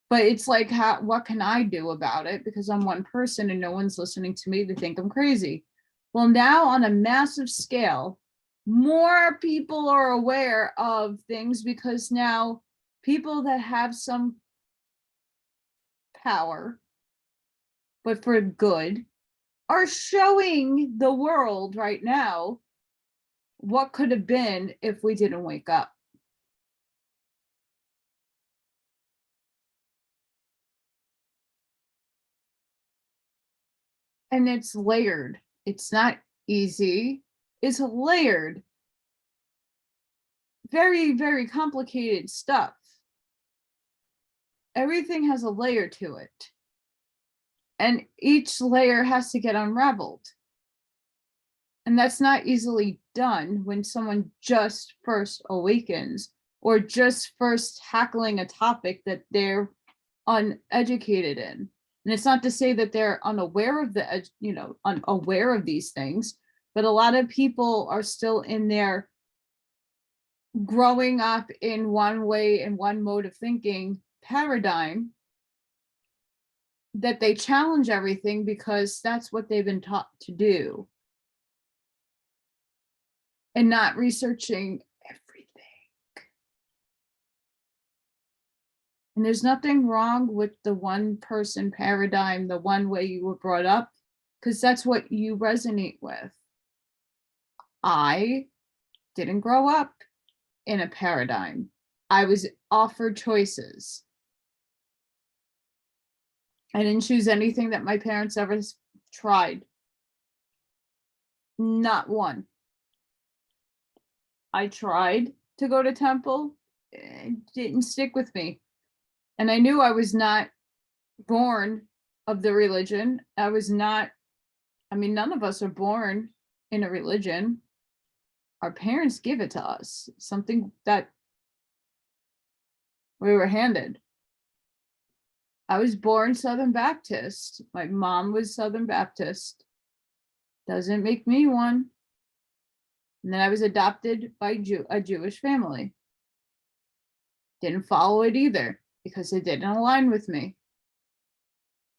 but it's like, what can I do about it? Because I'm one person and no one's listening to me. They think I'm crazy. Well, now on a massive scale, more people are aware of things because now people that have some power, but for good, are showing the world right now what could have been if we didn't wake up. And it's layered. It's not easy. It's layered. Very, very complicated stuff. Everything has a layer to it. And each layer has to get unraveled. And that's not easily done when someone just first awakens or just first tackling a topic that they're uneducated in. And it's not to say that they're unaware of unaware of these things, but a lot of people are still in their growing up in one way and one mode of thinking paradigm, that they challenge everything because that's what they've been taught to do, and not researching everything. And there's nothing wrong with the one person paradigm, the one way you were brought up, because that's what you resonate with. I didn't grow up in a paradigm. I was offered choices. I didn't choose anything that my parents ever tried. Not one. I tried to go to temple. It didn't stick with me. And I knew I was not born of the religion. I was not, I mean, none of us are born in a religion. Our parents give it to us, something that we were handed. I was born Southern Baptist. My mom was Southern Baptist. Doesn't make me one. And then I was adopted by a Jewish family. Didn't follow it either because it didn't align with me.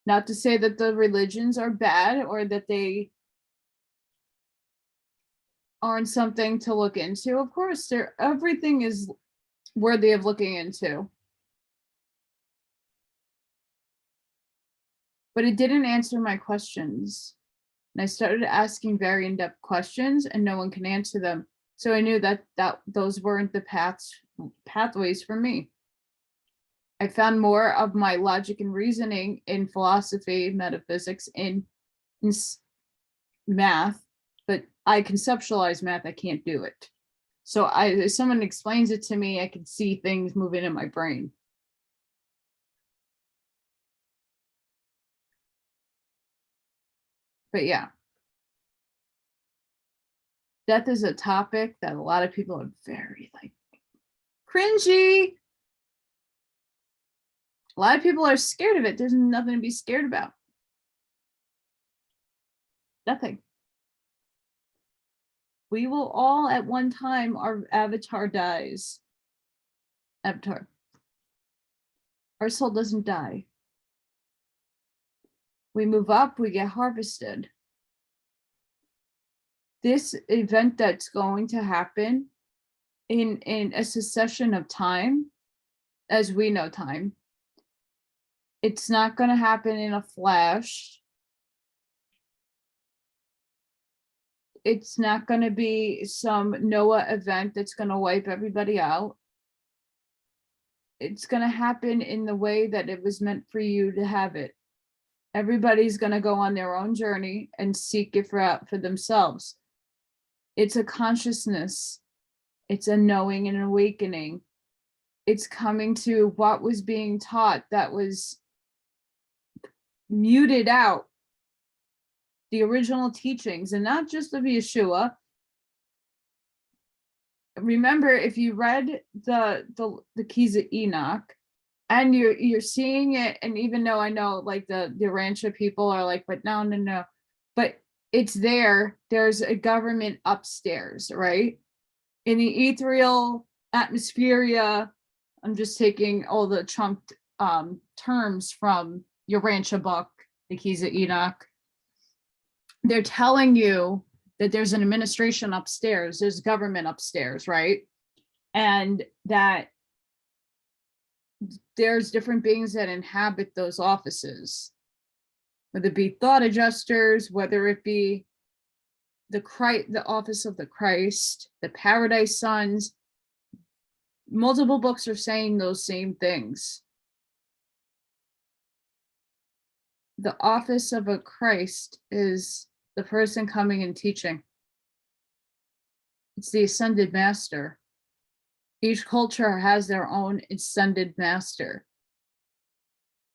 Not to say that the religions are bad or that they aren't something to look into. Of course, everything is worthy of looking into. But it didn't answer my questions. And I started asking very in-depth questions and no one can answer them. So I knew that those weren't the pathways for me. I found more of my logic and reasoning in philosophy, metaphysics, in math, but I conceptualize math, I can't do it. So if someone explains it to me, I can see things moving in my brain. But yeah, death is a topic that a lot of people are very like cringy. A lot of people are scared of it. There's nothing to be scared about. Nothing. We will all at one time, our avatar dies. Avatar. Our soul doesn't die. We move up, we get harvested. This event that's going to happen in a succession of time, as we know time, it's not going to happen in a flash. It's not going to be some Noah event that's going to wipe everybody out. It's going to happen in the way that it was meant for you to have it. Everybody's going to go on their own journey and seek it for themselves. It's a consciousness. It's a knowing and awakening. It's coming to what was being taught that was muted out. The original teachings, and not just of Yeshua. Remember, if you read the Keys of Enoch, and you're seeing it, and even though I know like the Rancha people are like, but no, but it's there. There's a government upstairs, right? In the ethereal atmosphere. I'm just taking all the trumped terms from your Rancha book, the Keys of Enoch. They're telling you that there's an administration upstairs, there's government upstairs, right? And that there's different beings that inhabit those offices, whether it be thought adjusters, whether it be the office of the Christ, the Paradise Sons. Multiple books are saying those same things. The office of a Christ is the person coming and teaching. It's the ascended master. Each culture has their own ascended master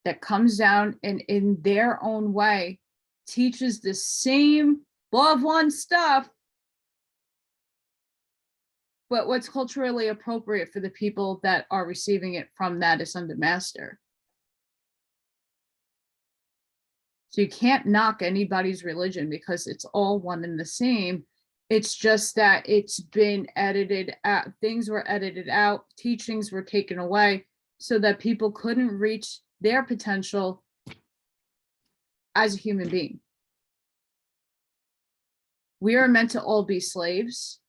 that comes down and in their own way teaches the same law of one stuff, but what's culturally appropriate for the people that are receiving it from that ascended master. So you can't knock anybody's religion because it's all one and the same. It's just that it's been edited out. Things were edited out, teachings were taken away so that people couldn't reach their potential as a human being. We are meant to all be slaves.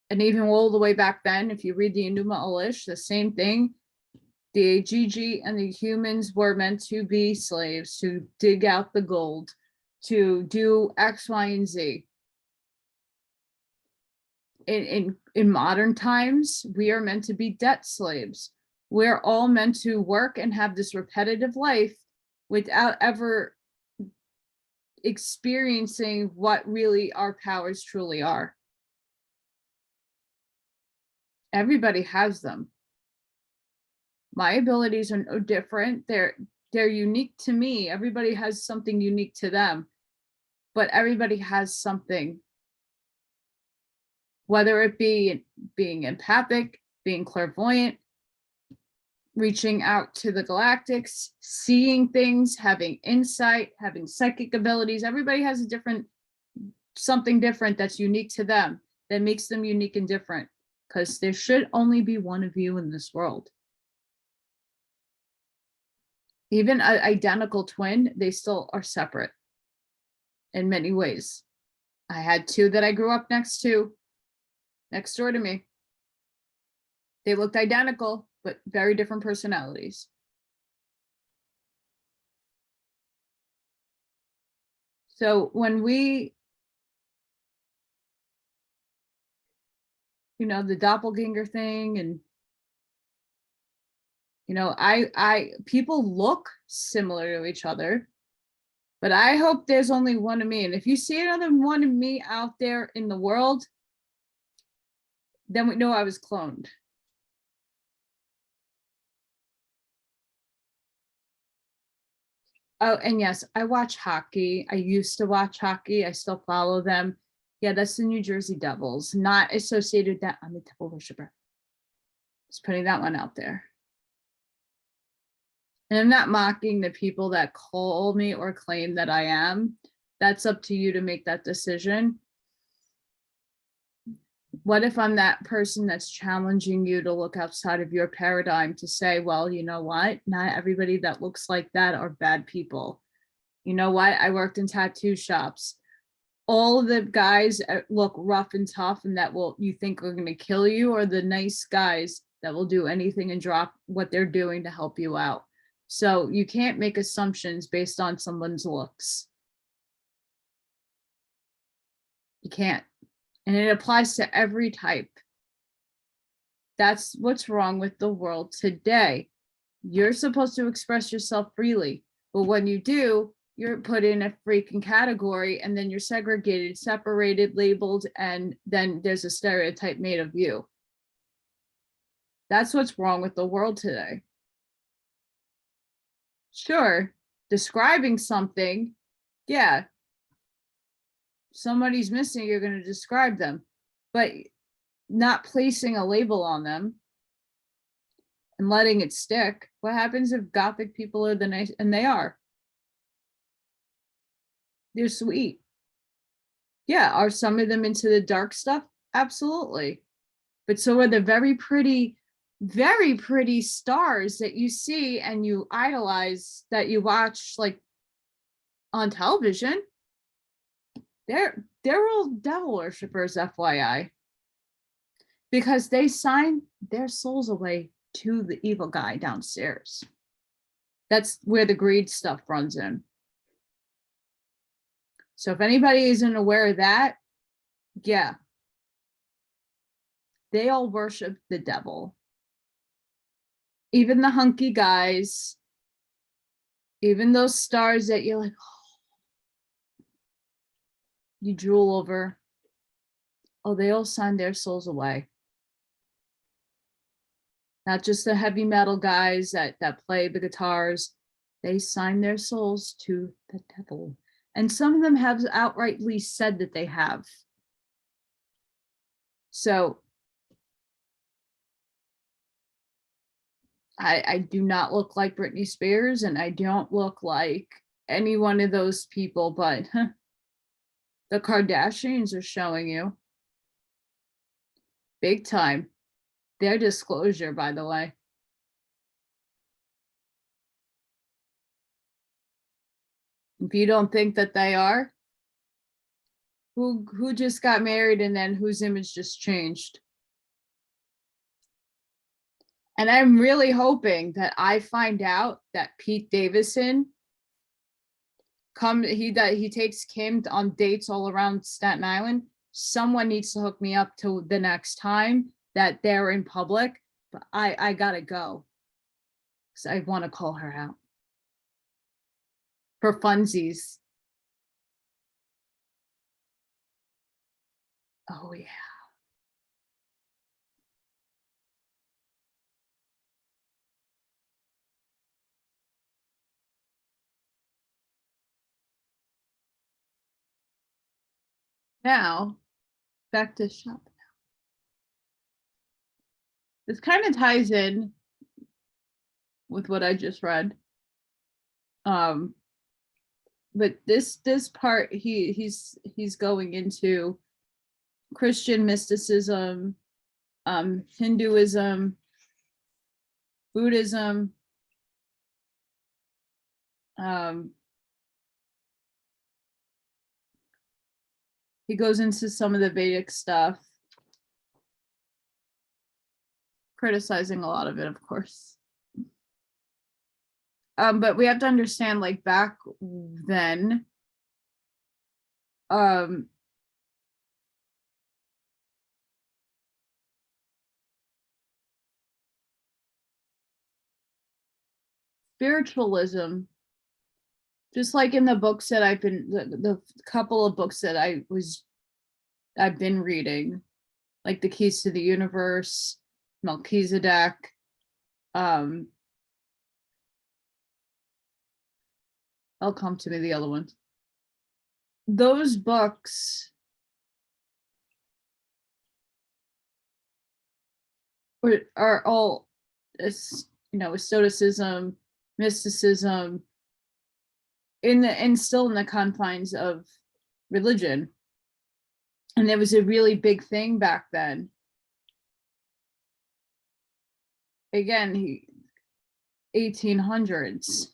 And even all the way back then, if you read the Enuma Elish, the same thing. The Gigi and the humans were meant to be slaves, to dig out the gold, to do X, Y, and Z. In modern times, we are meant to be debt slaves. We're all meant to work and have this repetitive life without ever experiencing what really our powers truly are. Everybody has them. My abilities are no different. They're unique to me. Everybody has something unique to them, but everybody has something, whether it be being empathic, being clairvoyant, reaching out to the galactics, seeing things, having insight, having psychic abilities. Everybody has a different, something different that's unique to them, that makes them unique and different, because there should only be one of you in this world. Even an identical twin, they still are separate in many ways. I had two that I grew up next door to me. They looked identical, but very different personalities. So when we, the doppelganger thing, and people look similar to each other, but I hope there's only one of me. And if you see another one of me out there in the world, then we know I was cloned. Oh, and yes, I watch hockey. I used to watch hockey. I still follow them. Yeah, that's the New Jersey Devils. Not associated with that. I'm a devil worshiper. Just putting that one out there. And I'm not mocking the people that call me or claim that I am. That's up to you to make that decision. What if I'm that person that's challenging you to look outside of your paradigm to say, well, you know what? Not everybody that looks like that are bad people. You know what? I worked in tattoo shops. All of the guys look rough and tough and that you think are going to kill you, or the nice guys that will do anything and drop what they're doing to help you out. So you can't make assumptions based on someone's looks. You can't. And it applies to every type. That's what's wrong with the world today. You're supposed to express yourself freely, but when you do, you're put in a freaking category, and then you're segregated, separated, labeled, and then there's a stereotype made of you. That's what's wrong with the world today. Sure, describing something, yeah, somebody's missing, you're going to describe them, but not placing a label on them and letting it stick. What happens if Gothic people are the nice, and they are? They're sweet. Yeah, are some of them into the dark stuff? Absolutely. But so are the very pretty stars that you see and you idolize, that you watch like on television. They're all devil worshippers, FYI, because they sign their souls away to the evil guy downstairs. That's where the greed stuff runs in. So if anybody isn't aware of that, yeah, they all worship the devil. Even the hunky guys, even those stars that you're like, oh, you drool over. Oh, they all sign their souls away. Not just the heavy metal guys that play the guitars. They sign their souls to the devil. And some of them have outrightly said that they have. So I do not look like Britney Spears, and I don't look like any one of those people, but The Kardashians are showing you. Big time. Their disclosure, by the way. If you don't think that they are, who just got married and then whose image just changed? And I'm really hoping that I find out that Pete Davidson he takes Kim on dates all around Staten Island. Someone needs to hook me up to the next time that they're in public, but I gotta go because I want to call her out for funsies. Oh yeah. Now back to shop. This kind of ties in with what I just read. But this part he's going into Christian mysticism, Hinduism, Buddhism, he goes into some of the Vedic stuff, criticizing a lot of it, of course. But we have to understand, like back then, spiritualism, just like in the books that the couple of books that I've been reading, like The Keys to the Universe, Melchizedek, I'll come to me the other ones. Those books are all, Stoicism, mysticism, and still in the confines of religion. And there was a really big thing back then. Again, 1800s.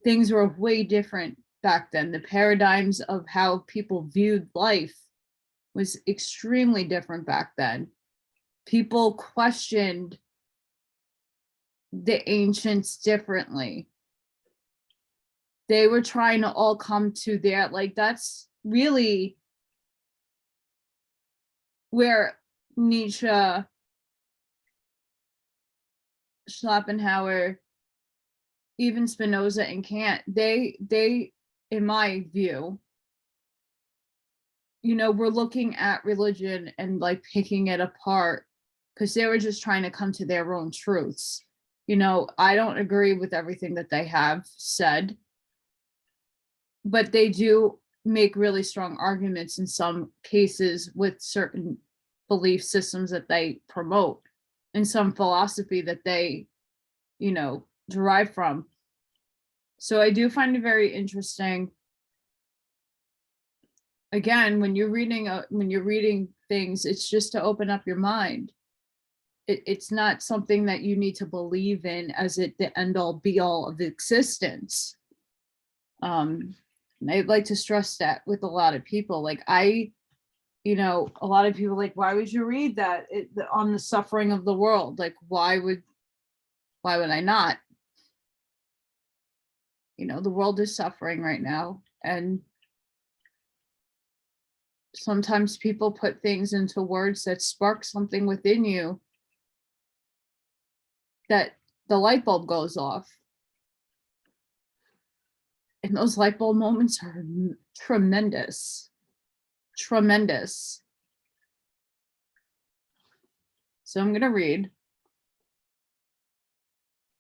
Things were way different back then. The paradigms of how people viewed life was extremely different back then. People questioned the ancients differently. They were trying to all come to their, like, that's really where Nietzsche, Schopenhauer, even Spinoza and Kant, they, in my view, we're looking at religion and like picking it apart because they were just trying to come to their own truths. I don't agree with everything that they have said, but they do make really strong arguments in some cases with certain belief systems that they promote and some philosophy that they, derive from. So I do find it very interesting. Again, when you're reading things, it's just to open up your mind. It's not something that you need to believe in as the end all be all of existence. And I'd like to stress that with a lot of people. Like a lot of people like, why would you read that on the suffering of the world? Like, why would I not? The world is suffering right now, and sometimes people put things into words that spark something within you that the light bulb goes off. And those light bulb moments are tremendous. Tremendous. So I'm going to read.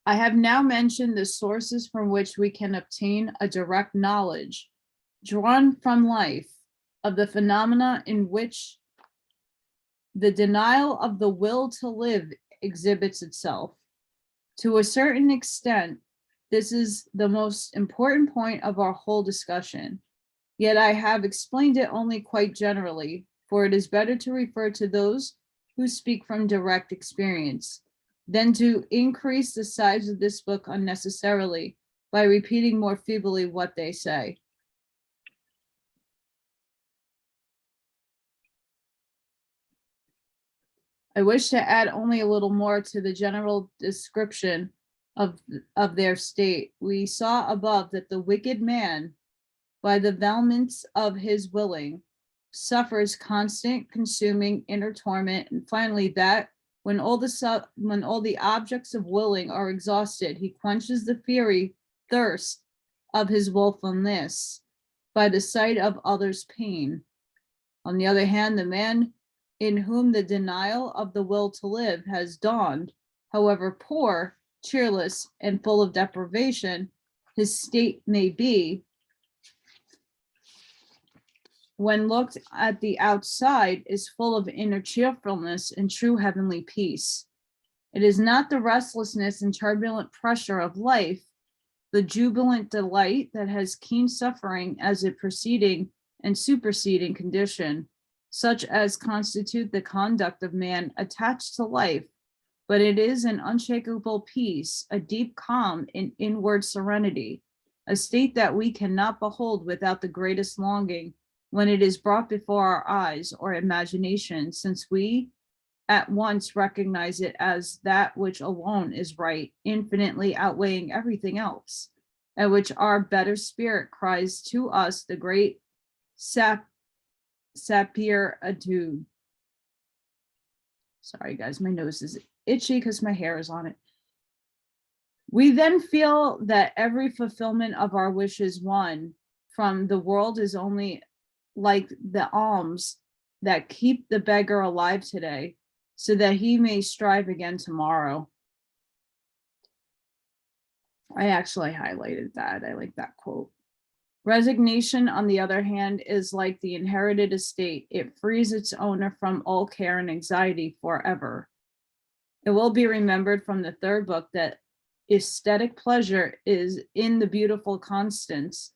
I have now mentioned the sources from which we can obtain a direct knowledge, drawn from life, of the phenomena in which the denial of the will to live exhibits itself. To a certain extent, this is the most important point of our whole discussion. Yet I have explained it only quite generally, for it is better to refer to those who speak from direct experience than to increase the size of this book unnecessarily by repeating more feebly what they say. I wish to add only a little more to the general description of, of their state. We saw above that the wicked man, by the vehemence of his willing, suffers constant, consuming inner torment, and finally that when all the objects of willing are exhausted, he quenches the fiery thirst of his willfulness by the sight of others' pain. On the other hand, the man in whom the denial of the will to live has dawned, however poor, cheerless, and full of deprivation his state may be, when looked at the outside, is full of inner cheerfulness and true heavenly peace. It is not the restlessness and turbulent pressure of life, the jubilant delight that has keen suffering as a preceding and superseding condition, such as constitute the conduct of man attached to life, but it is an unshakable peace, a deep calm and inward serenity, a state that we cannot behold without the greatest longing when it is brought before our eyes or imagination, since we at once recognize it as that which alone is right, infinitely outweighing everything else, at which our better spirit cries to us the great sapir adieu. Sorry, guys, my nose is itchy because my hair is on it. We then feel that every fulfillment of our wishes won from the world is only like the alms that keep the beggar alive today, so that he may strive again tomorrow. I actually highlighted that. I like that quote. Resignation, on the other hand, is like the inherited estate. It frees its owner from all care and anxiety forever. It will be remembered from the third book that aesthetic pleasure is in the beautiful constants,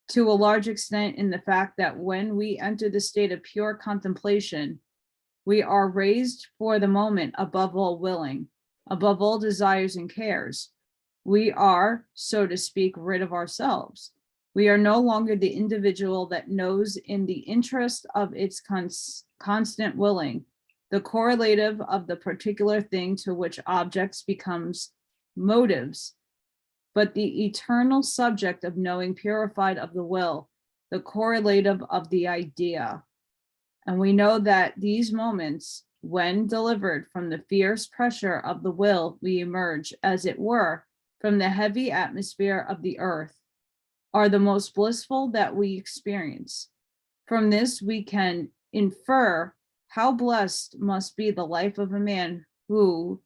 to a large extent in the fact that when we enter the state of pure contemplation, we are raised for the moment above all willing, above all desires and cares. We are, so to speak, rid of ourselves. We are no longer the individual that knows in the interest of its constant willing, the correlative of the particular thing to which objects becomes motives, but the eternal subject of knowing purified of the will, the correlative of the idea. And we know that these moments, when delivered from the fierce pressure of the will, we emerge, as it were, from the heavy atmosphere of the earth, are the most blissful that we experience. From this, we can infer how blessed must be the life of a man who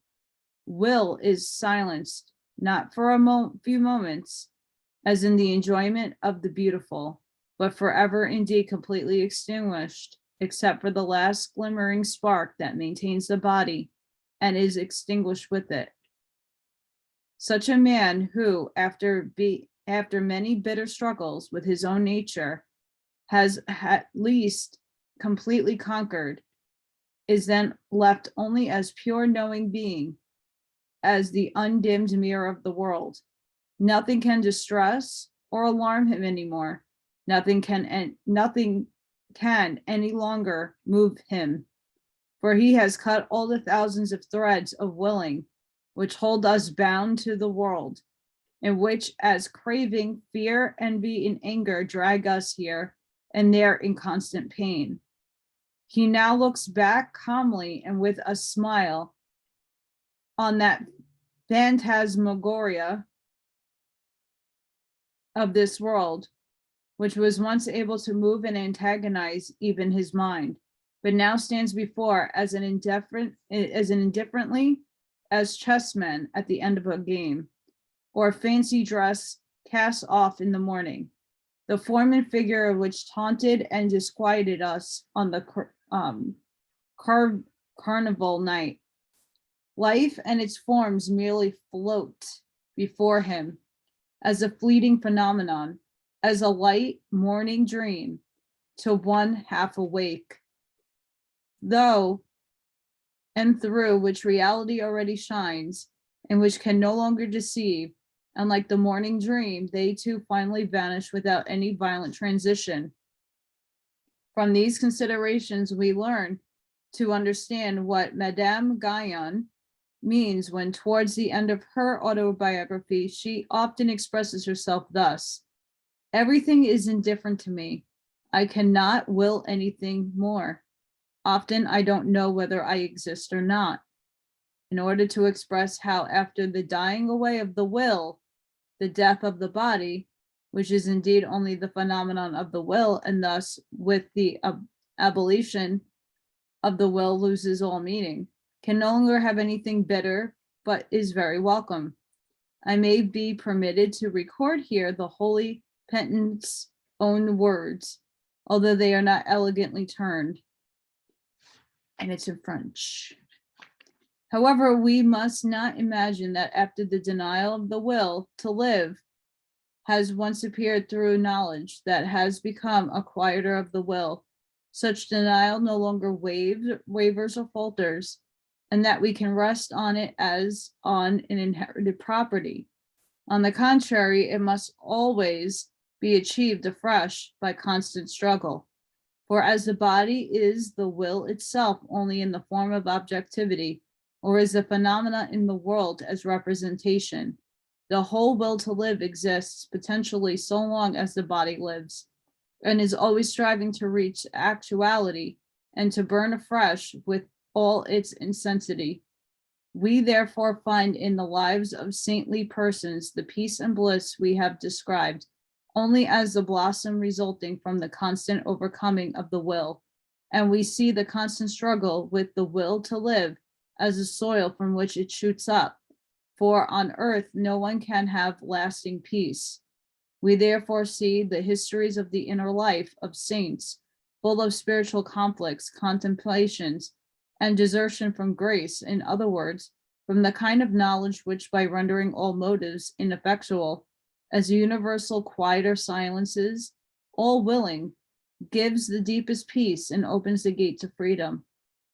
will is silenced, not for a few moments, as in the enjoyment of the beautiful, but forever indeed completely extinguished, except for the last glimmering spark that maintains the body and is extinguished with it. Such a man who, after many bitter struggles with his own nature, has at least completely conquered, is then left only as pure knowing being, as the undimmed mirror of the world. Nothing can distress or alarm him anymore. Nothing can any longer move him, for he has cut all the thousands of threads of willing which hold us bound to the world, in which, as craving, fear, envy, and anger drag us here and there in constant pain. He now looks back calmly and with a smile on that phantasmagoria of this world, which was once able to move and antagonize even his mind, but now stands before as indifferently as chessmen at the end of a game, or fancy dress cast off in the morning, the form and figure of which taunted and disquieted us on the carnival night. Life and its forms merely float before him as a fleeting phenomenon, as a light morning dream to one half awake, though and through which reality already shines, and which can no longer deceive. And like the morning dream, they too finally vanish without any violent transition. From these considerations, we learn to understand what Madame Guyon means when, towards the end of her autobiography, she often expresses herself thus: everything is indifferent to me. I cannot will anything more. Often I don't know whether I exist or not. In order to express how, after the dying away of the will, the death of the body, which is indeed only the phenomenon of the will, and thus with the abolition of the will loses all meaning, can no longer have anything bitter, but is very welcome. I may be permitted to record here the holy penitent's own words, although they are not elegantly turned, and it's in French. However, we must not imagine that after the denial of the will to live has once appeared through knowledge that has become a quieter of the will, such denial no longer wavers or falters, and that we can rest on it as on an inherited property. On the contrary, it must always be achieved afresh by constant struggle. For as the body is the will itself only in the form of objectivity, or is a phenomena in the world as representation, the whole will to live exists potentially so long as the body lives, and is always striving to reach actuality and to burn afresh with all its intensity. We therefore find in the lives of saintly persons the peace and bliss we have described only as the blossom resulting from the constant overcoming of the will, and we see the constant struggle with the will to live as the soil from which it shoots up, for on earth no one can have lasting peace. We therefore see the histories of the inner life of saints, full of spiritual conflicts, contemplations, and desertion from grace, in other words, from the kind of knowledge which, by rendering all motives ineffectual, as universal quieter silences, all willing, gives the deepest peace and opens the gate to freedom.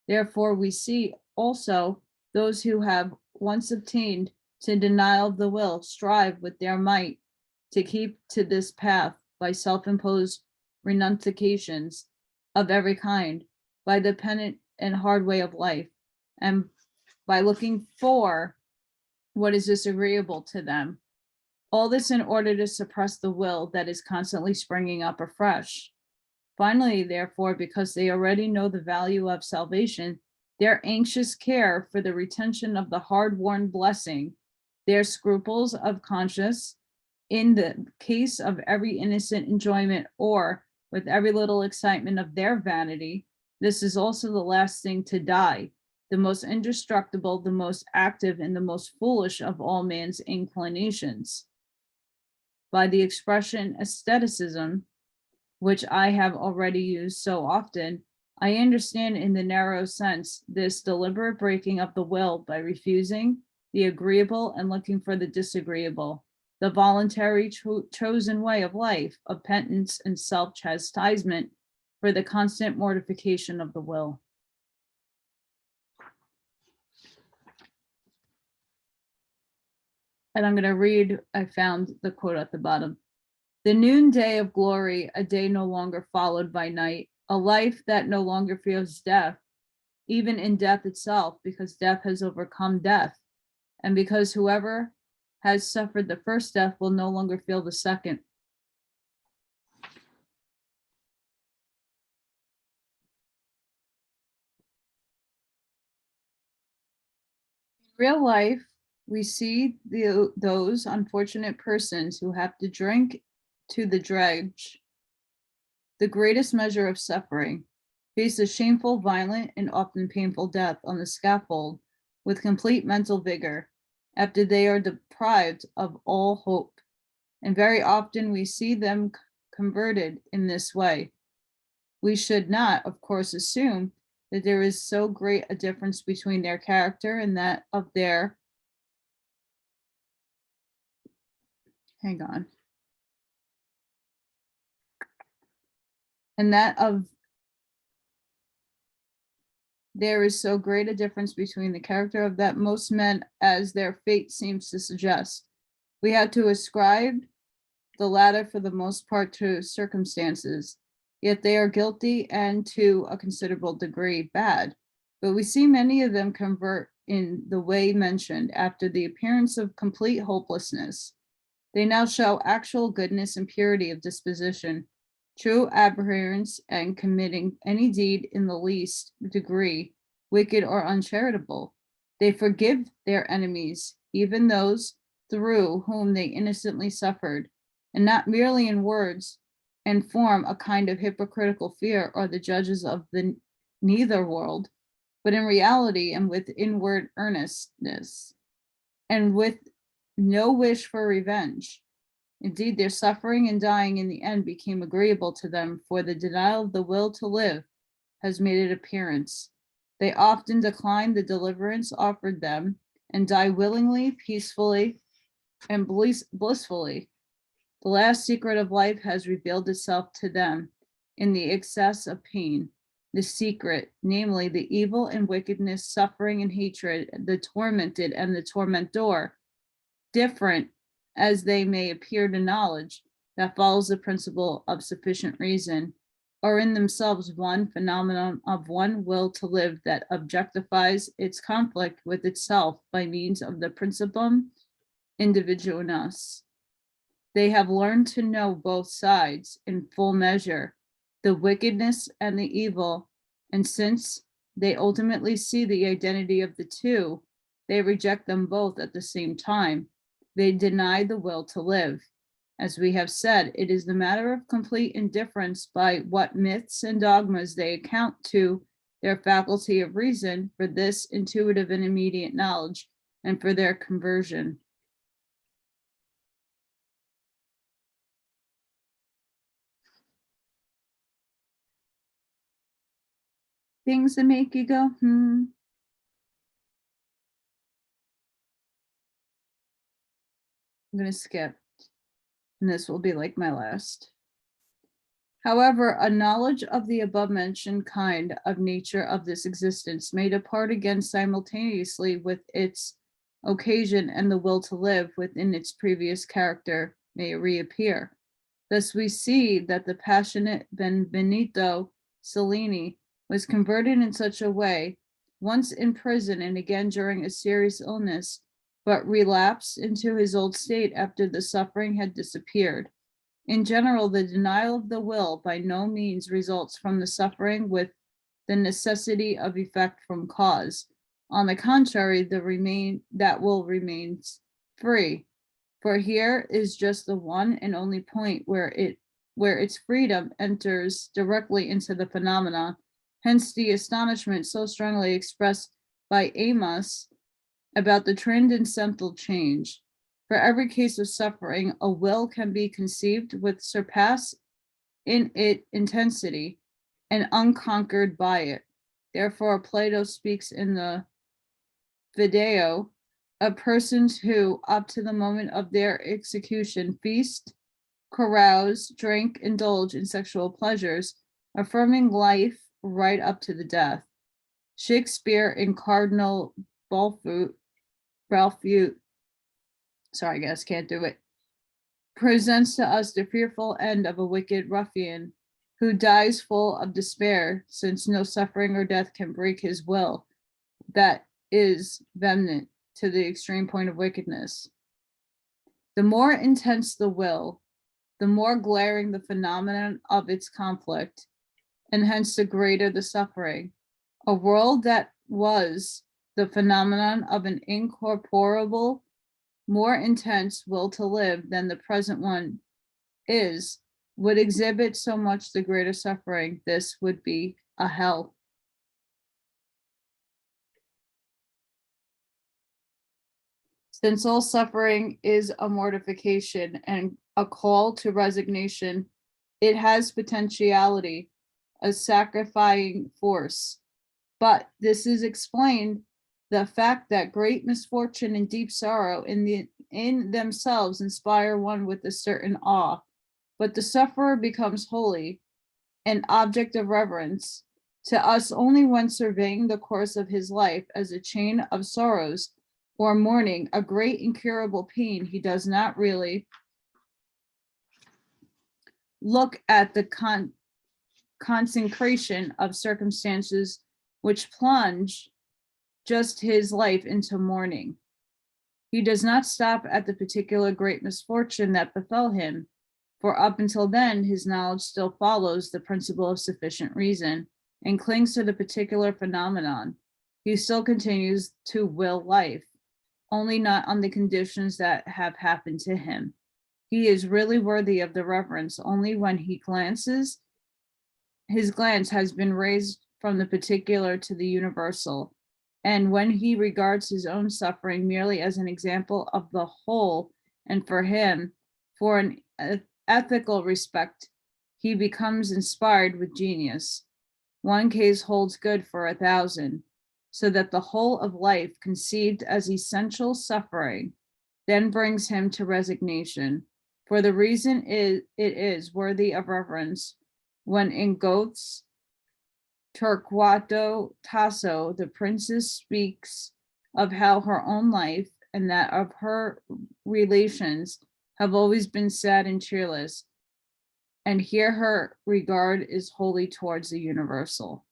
Therefore, we see also those who have once obtained to denial of the will strive with their might to keep to this path by self-imposed renunciations of every kind, by the penitent and hard way of life, and by looking for what is disagreeable to them. All this in order to suppress the will that is constantly springing up afresh. Finally, therefore, because they already know the value of salvation, their anxious care for the retention of the hard-won blessing, their scruples of conscience in the case of every innocent enjoyment, or with every little excitement of their vanity, this is also the last thing to die, the most indestructible, the most active, and the most foolish of all man's inclinations. By the expression aestheticism, which I have already used so often, I understand in the narrow sense this deliberate breaking of the will by refusing the agreeable and looking for the disagreeable, the voluntary chosen way of life of penitence and self-chastisement for the constant mortification of the will. And I'm going to read, I found the quote at the bottom. The noonday of glory, a day no longer followed by night, a life that no longer fears death, even in death itself, because death has overcome death, and because whoever has suffered the first death will no longer feel the second. In real life, we see those unfortunate persons who have to drink to the dredge the greatest measure of suffering, face a shameful, violent, and often painful death on the scaffold with complete mental vigor, after they are deprived of all hope. And very often we see them converted in this way. We should not, of course, assume that there is so great a difference between their character and that of their, hang on, and that of there is so great a difference between the character of that most men as their fate seems to suggest. We have to ascribe the latter for the most part to circumstances, yet they are guilty and to a considerable degree bad. But we see many of them convert in the way mentioned after the appearance of complete hopelessness. They now show actual goodness and purity of disposition, true abhorrence and committing any deed in the least degree, wicked or uncharitable. They forgive their enemies, even those through whom they innocently suffered, and not merely in words, and form a kind of hypocritical fear or the judges of the neither world, but in reality and with inward earnestness, and with no wish for revenge. Indeed, their suffering and dying in the end became agreeable to them, for the denial of the will to live has made its appearance. They often decline the deliverance offered them and die willingly, peacefully, and blissfully. The last secret of life has revealed itself to them in the excess of pain. The secret, namely the evil and wickedness, suffering and hatred, the tormented and the tormentor, different as they may appear to knowledge, that follows the principle of sufficient reason, are in themselves one phenomenon of one will to live that objectifies its conflict with itself by means of the principium individualness. They have learned to know both sides in full measure, the wickedness and the evil, and since they ultimately see the identity of the two, they reject them both at the same time. They deny the will to live. As we have said, it is the matter of complete indifference by what myths and dogmas they account to their faculty of reason for this intuitive and immediate knowledge and for their conversion. Things that make you go, I'm going to skip, and this will be like my last. However, a knowledge of the above-mentioned kind of nature of this existence may depart again simultaneously with its occasion, and the will to live within its previous character may reappear. Thus we see that the passionate Benvenuto Cellini was converted in such a way, once in prison and again during a serious illness, but relapsed into his old state after the suffering had disappeared. In general, the denial of the will by no means results from the suffering with the necessity of effect from cause. On the contrary, that will remains free. For here is just the one and only point where its freedom enters directly into the phenomena. Hence the astonishment so strongly expressed by Amos about the transcendental change. For every case of suffering, a will can be conceived with surpass in it intensity and unconquered by it. Therefore, Plato speaks in the Video of persons who, up to the moment of their execution, feast, carouse, drink, indulge in sexual pleasures, affirming life right up to the death. Shakespeare in Cardinal Balfour, sorry guys, can't do it, presents to us the fearful end of a wicked ruffian who dies full of despair, since no suffering or death can break his will. That is vehement to the extreme point of wickedness. The more intense the will, the more glaring the phenomenon of its conflict, and hence the greater the suffering. A world that was the phenomenon of an incorporeal, more intense will to live than the present one is, would exhibit so much the greater suffering. This would be a hell. Since all suffering is a mortification and a call to resignation, it has potentiality, a sacrificing force. But this is explained the fact that great misfortune and deep sorrow in themselves inspire one with a certain awe. But the sufferer becomes holy an object of reverence to us only when surveying the course of his life as a chain of sorrows or mourning a great incurable pain. He does not really look at the consecration of circumstances which plunge just his life into mourning. He does not stop at the particular great misfortune that befell him, for up until then, his knowledge still follows the principle of sufficient reason and clings to the particular phenomenon. He still continues to will life, only not on the conditions that have happened to him. He is really worthy of the reverence only when his glance has been raised from the particular to the universal, and when he regards his own suffering merely as an example of the whole, and for him, for an ethical respect, he becomes inspired with genius. One case holds good for 1,000, so that the whole of life, conceived as essential suffering, then brings him to resignation. For the reason it is worthy of reverence when in Goethe's Torquato Tasso, the princess speaks of how her own life and that of her relations have always been sad and cheerless, and here her regard is wholly towards the universal.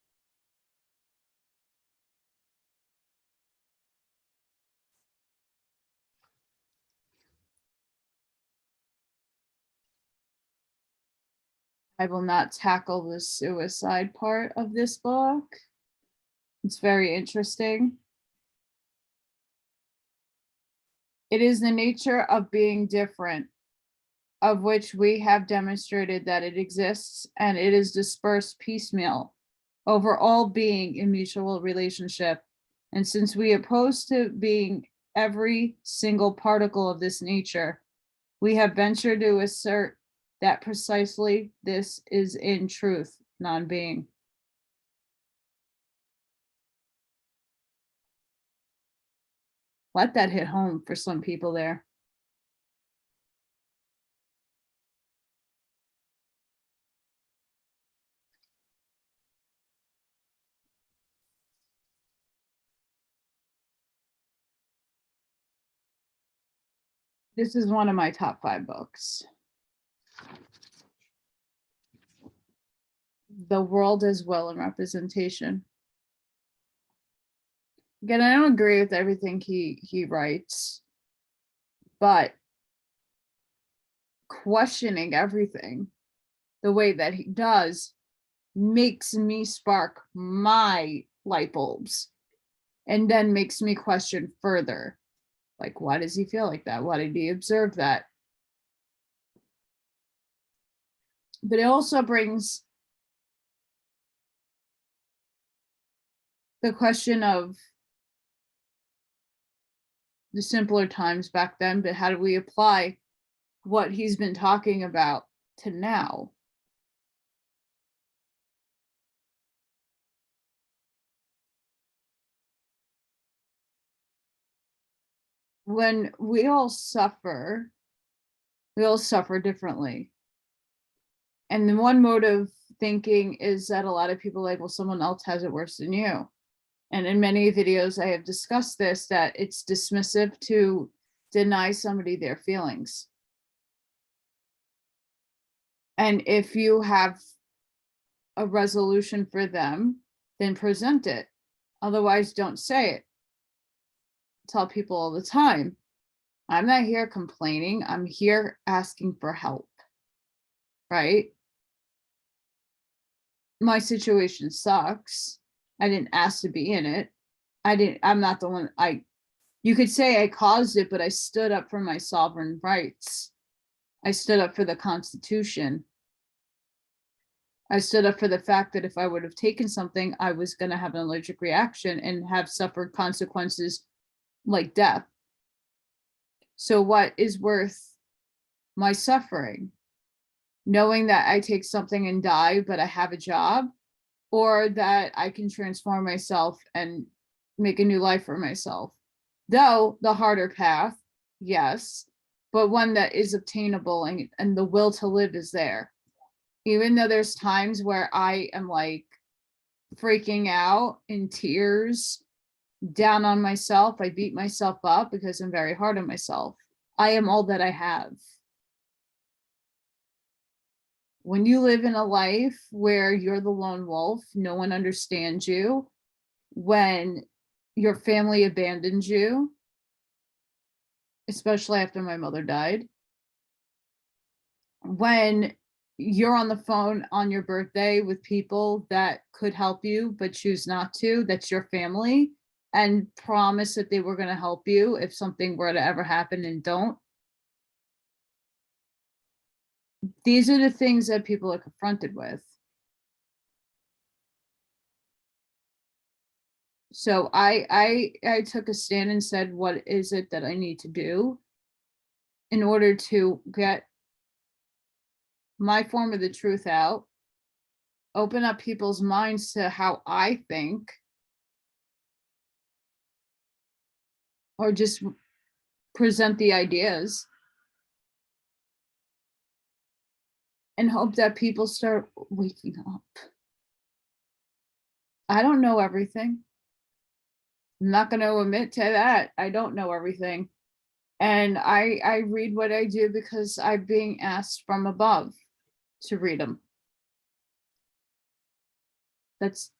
I will not tackle the suicide part of this book. It's very interesting. It is the nature of being different, of which we have demonstrated that it exists, and it is dispersed piecemeal over all being in mutual relationship. And since we oppose to being every single particle of this nature, we have ventured to assert that precisely this is in truth non-being. Let that hit home for some people there. This is one of my top 5 books. The World as Will and Representation. Again, I don't agree with everything he writes, but questioning everything the way that he does makes me spark my light bulbs, and then makes me question further. Like, why does he feel like that? Why did he observe that? But it also brings the question of the simpler times back then, but how do we apply what he's been talking about to now? When we all suffer differently. And the one mode of thinking is that a lot of people like, well, someone else has it worse than you. And in many videos, I have discussed this, that it's dismissive to deny somebody their feelings. And if you have a resolution for them, then present it. Otherwise, don't say it. Tell people all the time, I'm not here complaining. I'm here asking for help. Right? My situation sucks. I didn't ask to be in it. I'm not the one. You could say I caused it, but I stood up for my sovereign rights. I stood up for the Constitution. I stood up for the fact that if I would have taken something, I was going to have an allergic reaction and have suffered consequences like death. So what is worth my suffering? Knowing that I take something and die, but I have a job, or that I can transform myself and make a new life for myself. Though the harder path, yes, but one that is obtainable, and the will to live is there. Even though there's times where I am like freaking out in tears, down on myself, I beat myself up because I'm very hard on myself. I am all that I have. When you live in a life where you're the lone wolf, no one understands you, when your family abandons you, especially after my mother died, when you're on the phone on your birthday with people that could help you but choose not to, that's your family, and promise that they were going to help you if something were to ever happen and don't. These are the things that people are confronted with. So I took a stand and said, what is it that I need to do in order to get my form of the truth out, open up people's minds to how I think, or just present the ideas, and hope that people start waking up. I don't know everything. I'm not going to admit to that. I don't know everything. And I read what I do because I'm being asked from above to read them. That's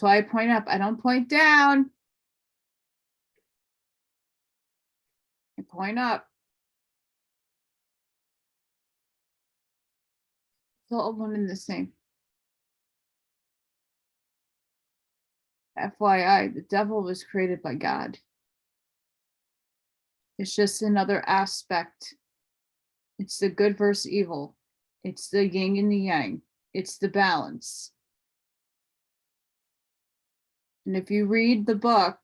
why I point up. I don't point down. I point up. It's all one and the same. FYI, the devil was created by God. It's just another aspect. It's the good versus evil. It's the yin and the yang. It's the balance. And if you read the book,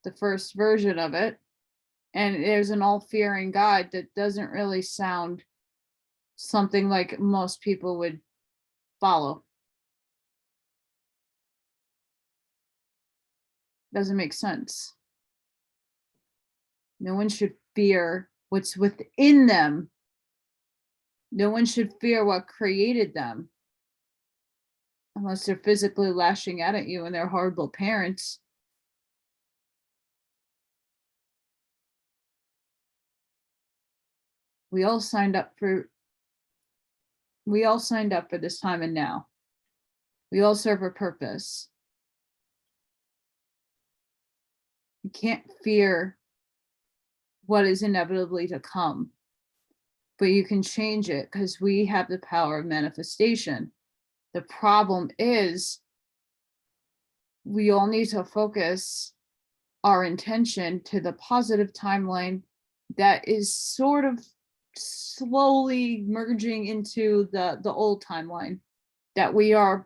the first version of it, and there's an all-fearing God, that doesn't really sound something like most people would follow. Doesn't make sense. No one should fear what's within them. No one should fear what created them. Unless they're physically lashing out at you and they're horrible parents. We all signed up for this time and now. We all serve a purpose. You can't fear what is inevitably to come, but you can change it because we have the power of manifestation. The problem is we all need to focus our intention to the positive timeline that is sort of slowly merging into the old timeline that we are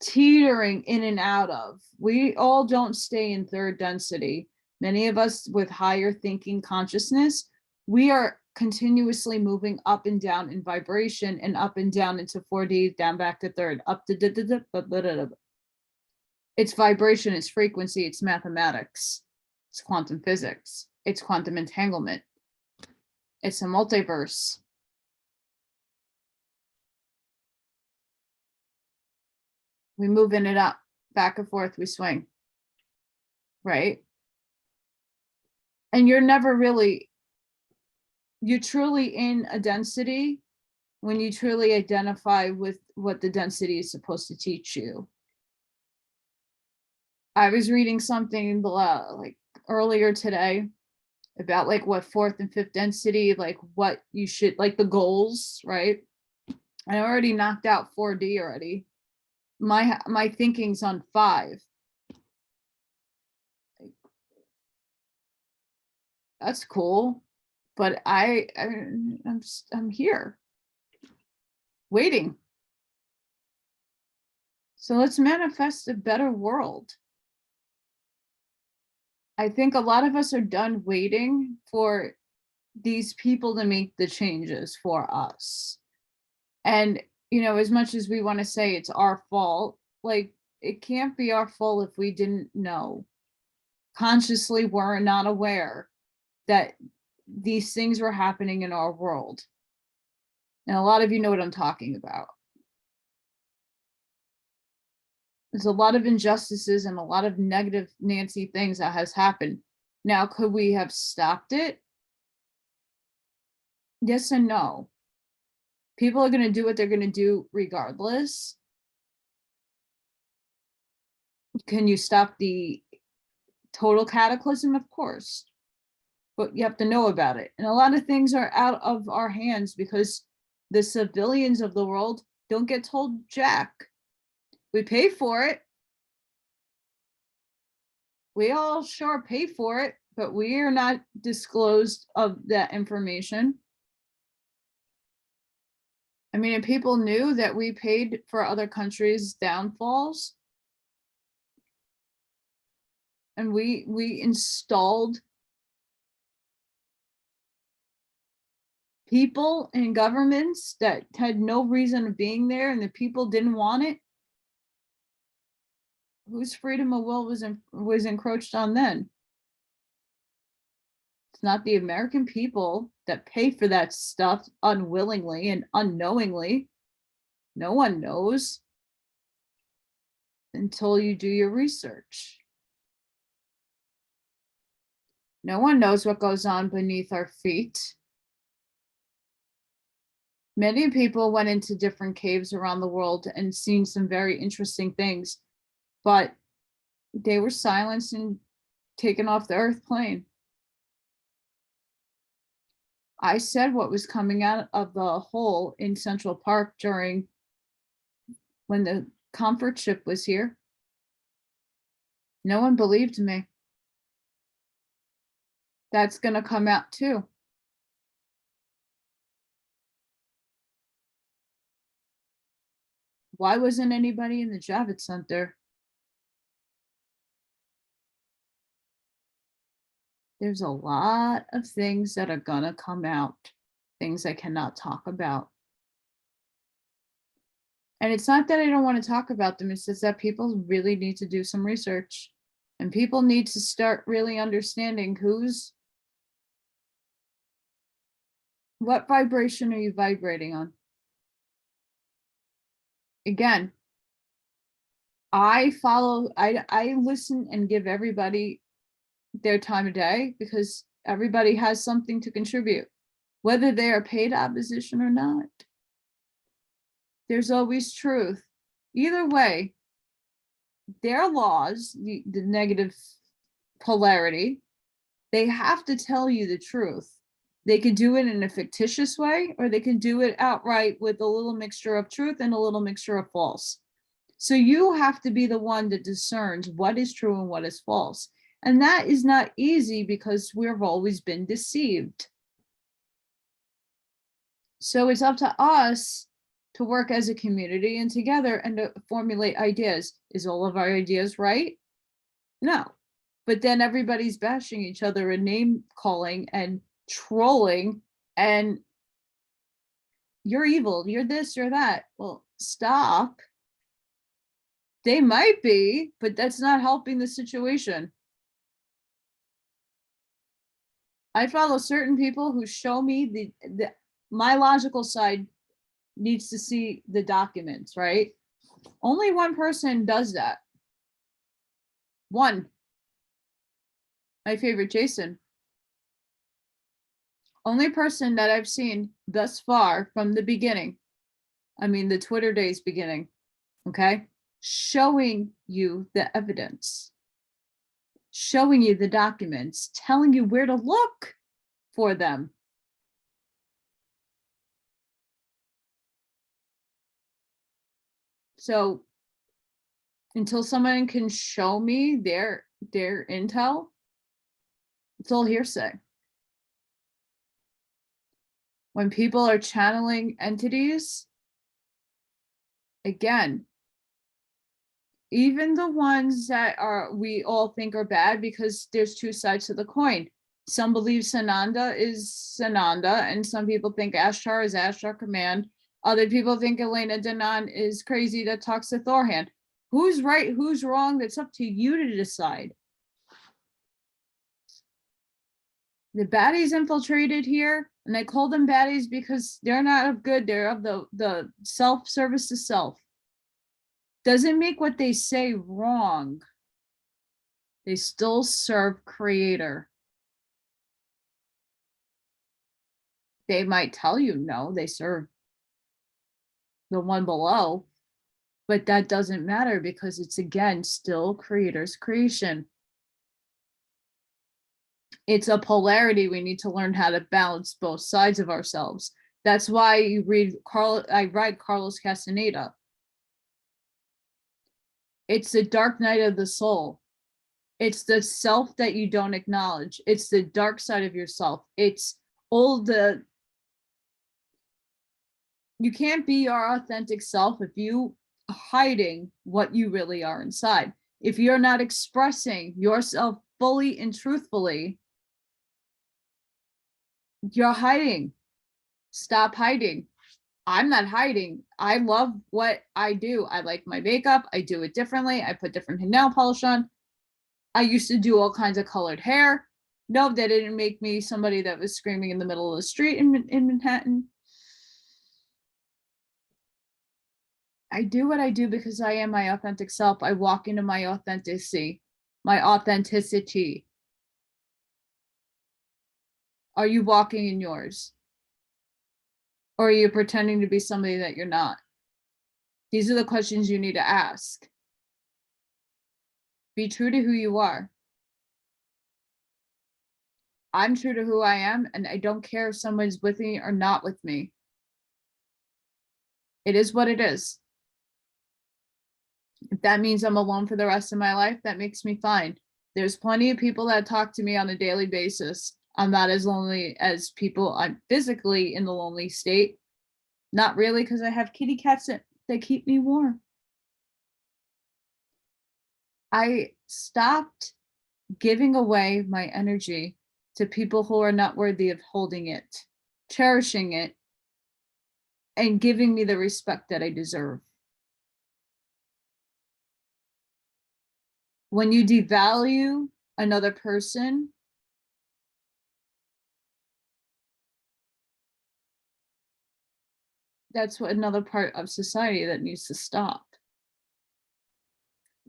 teetering in and out of. We all don't stay in third density. Many of us with higher thinking consciousness, we are continuously moving up and down in vibration and up and down into 4D, down back to third, up to it's vibration, it's frequency, it's mathematics, it's quantum physics, it's quantum entanglement, it's a multiverse. We move in it up, back and forth, we swing, right? And you're truly in a density when you truly identify with what the density is supposed to teach you. I was reading something like earlier today about like what fourth and fifth density, like what you should, like the goals, right? I already knocked out 4D already. My thinking's on 5. That's cool, but I'm here waiting. So let's manifest a better world. I think a lot of us are done waiting for these people to make the changes for us. And, as much as we want to say it's our fault, like it can't be our fault if we didn't know. Consciously, we're not aware that these things were happening in our world. And a lot of you know what I'm talking about. There's a lot of injustices and a lot of negative Nancy things that has happened. Now, could we have stopped it? Yes and no. People are going to do what they're going to do regardless. Can you stop the total cataclysm? Of course. But you have to know about it. And a lot of things are out of our hands because the civilians of the world don't get told jack. We pay for it. We all sure pay for it, but we are not disclosed of that information. I mean, and people knew that we paid for other countries' downfalls. And we installed people in governments that had no reason of being there, and the people didn't want it. Whose freedom of will was encroached on then? It's not the American people that pay for that stuff unwillingly and unknowingly. No one knows until you do your research. No one knows what goes on beneath our feet. Many people went into different caves around the world and seen some very interesting things, but they were silenced and taken off the earth plane. I said what was coming out of the hole in Central Park when the comfort ship was here. No one believed me. That's going to come out too. Why wasn't anybody in the Javits Center? There's a lot of things that are going to come out, things I cannot talk about. And it's not that I don't want to talk about them, it's just that people really need to do some research. And people need to start really understanding what vibration are you vibrating on? Again, I listen and give everybody their time of day because everybody has something to contribute, whether they are paid opposition or not. There's always truth. Either way, their laws, the negative polarity, they have to tell you the truth. They could do it in a fictitious way, or they can do it outright with a little mixture of truth and a little mixture of false. So you have to be the one that discerns what is true and what is false. And that is not easy because we've always been deceived. So it's up to us to work as a community and together and to formulate ideas. Is all of our ideas right? No. But then everybody's bashing each other and name calling and trolling and you're evil, you're this, you're that. Well, stop. They might be, but that's not helping the situation. I follow certain people who show me my logical side needs to see the documents, right? Only one person does that. One. My favorite, Jason. Only person that I've seen thus far from the beginning. I mean, the Twitter days beginning. Okay. Showing you the evidence. Showing you the documents. Telling you where to look for them. So until someone can show me their intel, it's all hearsay. When people are channeling entities, again, even the ones that we all think are bad, because there's two sides to the coin. Some believe Sananda is Sananda, and some people think Ashtar is Ashtar Command. Other people think Elena Denon is crazy that talks to Thorhan. Who's right, who's wrong? That's up to you to decide. The baddies infiltrated here, and I call them baddies because they're not of good, they're of the self-service to self. Doesn't make what they say wrong. They still serve creator. They might tell you no, they serve the one below, but that doesn't matter because it's again still creator's creation. It's a polarity. We need to learn how to balance both sides of ourselves. That's why you read I read Carlos Castaneda. It's the dark night of the soul. It's the self that you don't acknowledge. It's the dark side of yourself. It's all the, you can't be your authentic self if you are hiding what you really are inside. If you're not expressing yourself fully and truthfully, you're hiding. Stop hiding. I'm not hiding. I love what I do. I like my makeup. I do it differently. I put different nail polish on. I used to do all kinds of colored hair. No, that didn't make me somebody that was screaming in the middle of the street in Manhattan. I do what I do because I am my authentic self. I walk into my authenticity. My authenticity. Are you walking in yours? Or are you pretending to be somebody that you're not? These are the questions you need to ask. Be true to who you are. I'm true to who I am, and I don't care if someone's with me or not with me. It is what it is. If that means I'm alone for the rest of my life, that makes me fine. There's plenty of people that talk to me on a daily basis. I'm not as lonely as people. I'm physically in the lonely state. Not really, because I have kitty cats that keep me warm. I stopped giving away my energy to people who are not worthy of holding it, cherishing it, and giving me the respect that I deserve. When you devalue another person, that's what another part of society that needs to stop.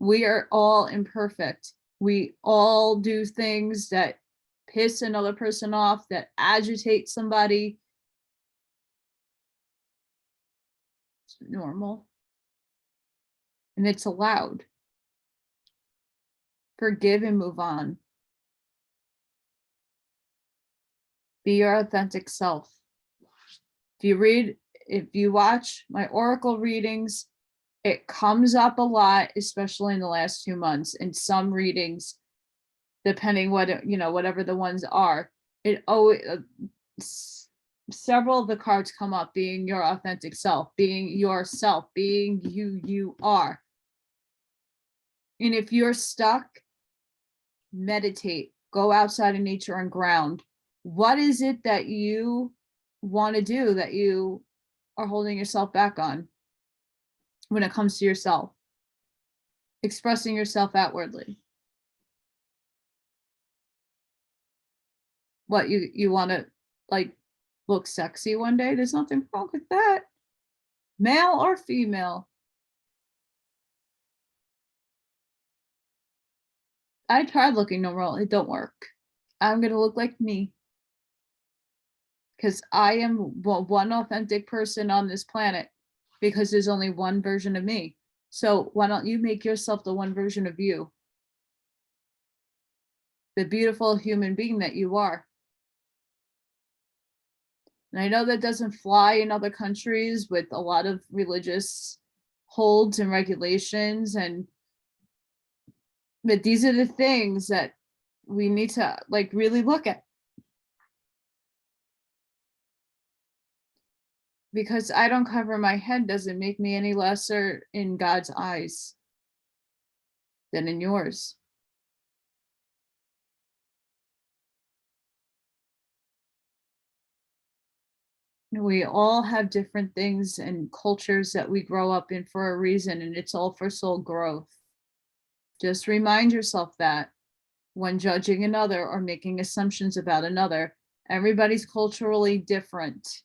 We are all imperfect. We all do things that piss another person off, that agitate somebody. It's normal. And it's allowed. Forgive and move on. Be your authentic self. If you watch my oracle readings, it comes up a lot, especially in the last 2 months. In some readings, depending whatever the ones are, it always several of the cards come up being your authentic self, being yourself, being you are. And if you're stuck, meditate, go outside in nature and ground. What is it that you want to do that you are holding yourself back on when it comes to yourself? Expressing yourself outwardly. What, you want to like look sexy one day? There's nothing wrong with that. Male or female. I tried looking normal. It don't work. I'm going to look like me. Because I am one authentic person on this planet, because there's only one version of me. So why don't you make yourself the one version of you? The beautiful human being that you are. And I know that doesn't fly in other countries with a lot of religious holds and regulations, but these are the things that we need to like really look at. Because I don't cover my head doesn't make me any lesser in God's eyes than in yours. We all have different things and cultures that we grow up in for a reason, and it's all for soul growth. Just remind yourself that. when judging another or making assumptions about another. Everybody's culturally different,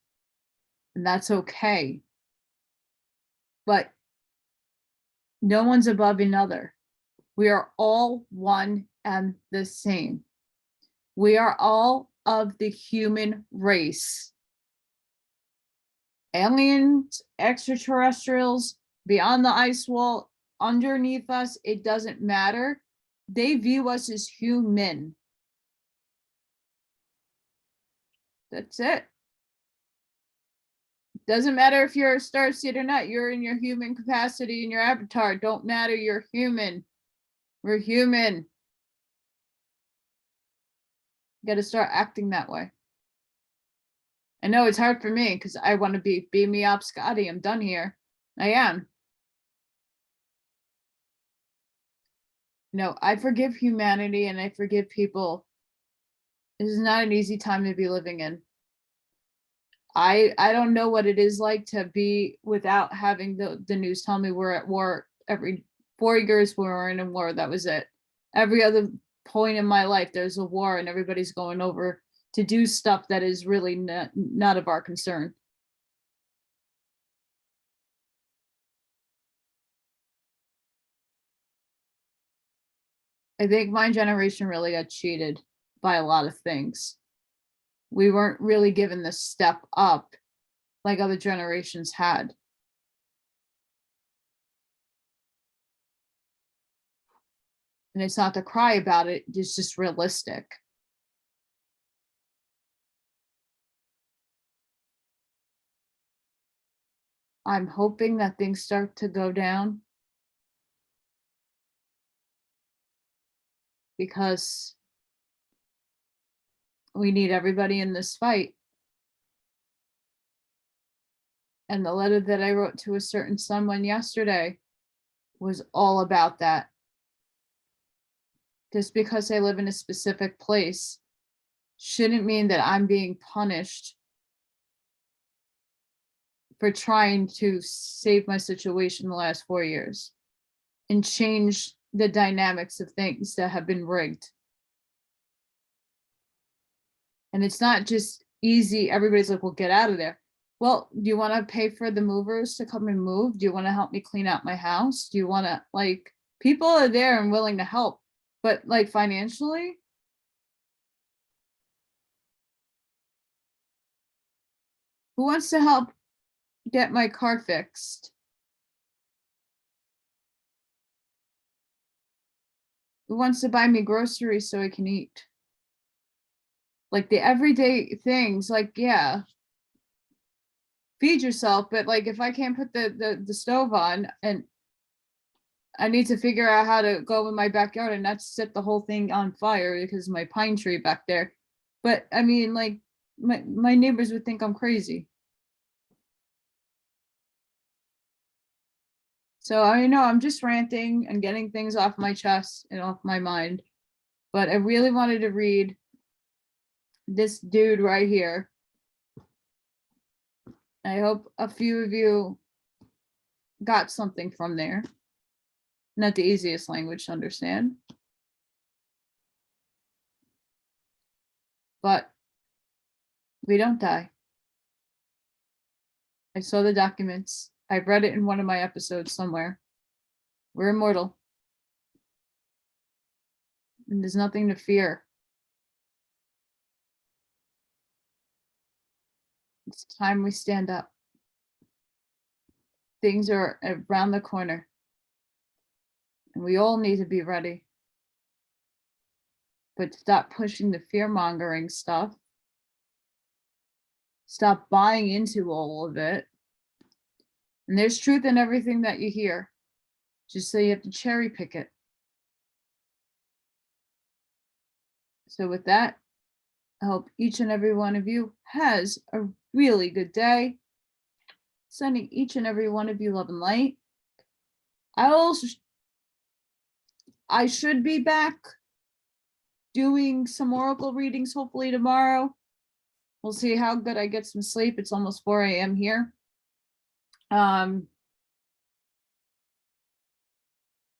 and that's okay. But no one's above another. We are all one and the same. We are all of the human race. Aliens, extraterrestrials, beyond the ice wall, underneath us, it doesn't matter. They view us as human. That's it. Doesn't matter if you're a starseed or not. You're in your human capacity in your avatar. Don't matter. You're human. We're human. You got to start acting that way. I know it's hard for me because I want to be me up, Scotty. I'm done here. I am. No, I forgive humanity and I forgive people. This is not an easy time to be living in. I don't know what it is like to be without having the news tell me we're at war. Every 4 years we were in a war. That was it. Every other point in my life there's a war and everybody's going over to do stuff that is really not of our concern. I think my generation really got cheated by a lot of things. We weren't really given the step up like other generations had. And it's not to cry about it, it's just realistic. I'm hoping that things start to go down because we need everybody in this fight. And the letter that I wrote to a certain someone yesterday was all about that. Just because I live in a specific place shouldn't mean that I'm being punished for trying to save my situation the last 4 years and change the dynamics of things that have been rigged. And it's not just easy. Everybody's like, well, get out of there. Well, do you want to pay for the movers to come and move? Do you want to help me clean out my house? Do you want to, like, people are there and willing to help, but like financially, who wants to help get my car fixed? Who wants to buy me groceries so I can eat? Like the everyday things, like, yeah, feed yourself, but like if I can't put the stove on and I need to figure out how to go in my backyard and not set the whole thing on fire because my pine tree back there. But I mean, like, my neighbors would think I'm crazy. So I know I'm just ranting and getting things off my chest and off my mind. But I really wanted to read this dude right here. I hope a few of you got something from there. Not the easiest language to understand. But we don't die. I saw the documents. I've read it in one of my episodes somewhere. We're immortal. And there's nothing to fear. It's time we stand up. Things are around the corner. And we all need to be ready. But stop pushing the fear-mongering stuff. Stop buying into all of it. And there's truth in everything that you hear. Just so you have to cherry pick it. So with that, I hope each and every one of you has a really good day. Sending each and every one of you love and light. I should be back doing some oracle readings hopefully tomorrow. We'll see how good I get some sleep. It's almost 4 a.m. here. And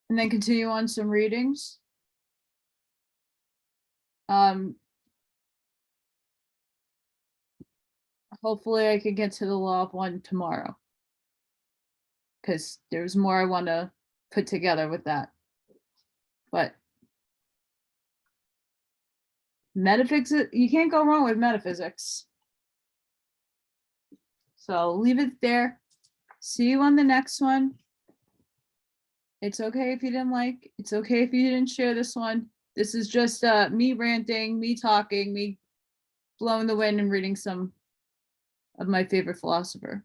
then continue on some readings. Um, hopefully I can get to the law of one tomorrow, because there's more I want to put together with that. But metaphysics, you can't go wrong with metaphysics. So leave it there. See you on the next one. It's okay if you didn't like, it's okay if you didn't share this one. This is just me ranting, me talking, me blowing the wind and reading some of my favorite philosopher.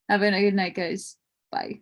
Have a good night, guys. Bye.